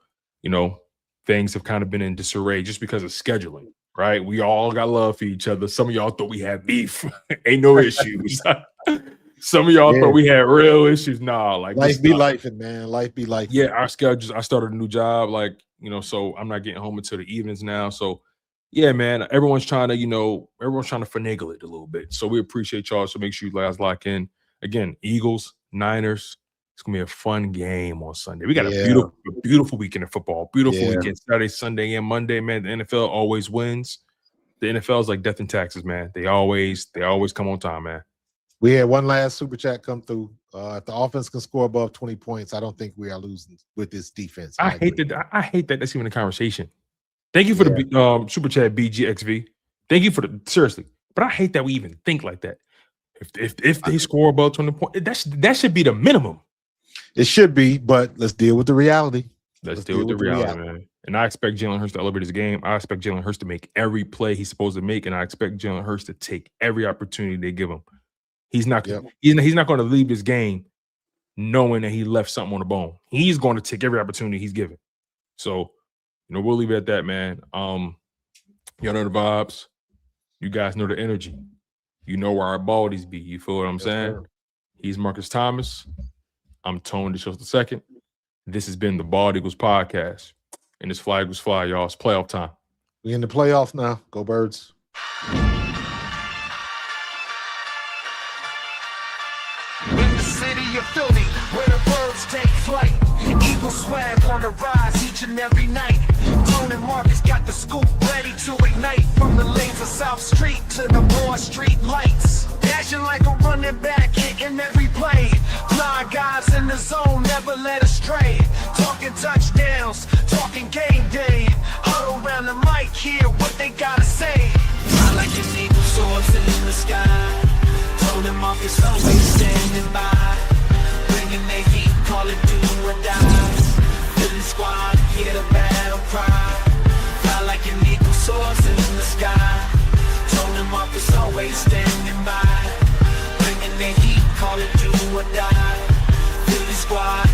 things have kind of been in disarray just because of scheduling, right? We all got love for each other. Some of y'all thought we had beef. Ain't no issues. Some of y'all thought we had real issues. Nah, like life be life, man. Life be life. Yeah, our schedules. I started a new job, so I'm not getting home until the evenings now. So, yeah, man, everyone's trying to finagle it a little bit. So we appreciate y'all. So make sure you guys lock in. Again, Eagles, Niners. It's gonna be a fun game on Sunday. We got a beautiful weekend of football. Beautiful weekend, Saturday, Sunday, and Monday. Man, the NFL always wins. The NFL is like death and taxes, man. They always come on time, man. We had one last super chat come through. If the offense can score above 20 points, I don't think we are losing with this defense. I hate that. That's even a conversation. Thank you for the super chat, BGXV. Thank you for seriously. But I hate that we even think like that. If they score above 20 points, that should be the minimum. It should be, but let's deal with the reality. Let's deal with the reality, man. And I expect Jalen Hurts to elevate his game. I expect Jalen Hurts to make every play he's supposed to make, and I expect Jalen Hurts to take every opportunity they give him. He's not going to leave this game knowing that he left something on the bone. He's going to take every opportunity he's given. So, we'll leave it at that, man. Y'all know the vibes. You guys know the energy. You know where our baldies be. You feel what I'm saying? Sir. He's Markus Thomas. I'm Tone DeShields II. This has been the Bald Eagles Podcast. And this flag was fly, y'all. It's playoff time. We in the playoffs now. Go Birds. In the city of Philly, where the birds take flight, Eagle swag on the rise each and every night. Tone and Markus got the scoop ready to ignite. From the lanes of South Street to the Broad Street lights. Dashing like a running back, hitting every play. Blind guys in the zone, never led astray. Talking touchdowns, talking game day. Huddle around the mic, hear what they gotta say. I like an eagle soaring in the sky. Tone and Markus always standing by. Bringing their heat, call it do or die. Philly squad, hear the battle cry. Fly like an eagle soaring in the sky. Tone and Markus always standing by. Bringing their heat, call it do or die. Philly squad.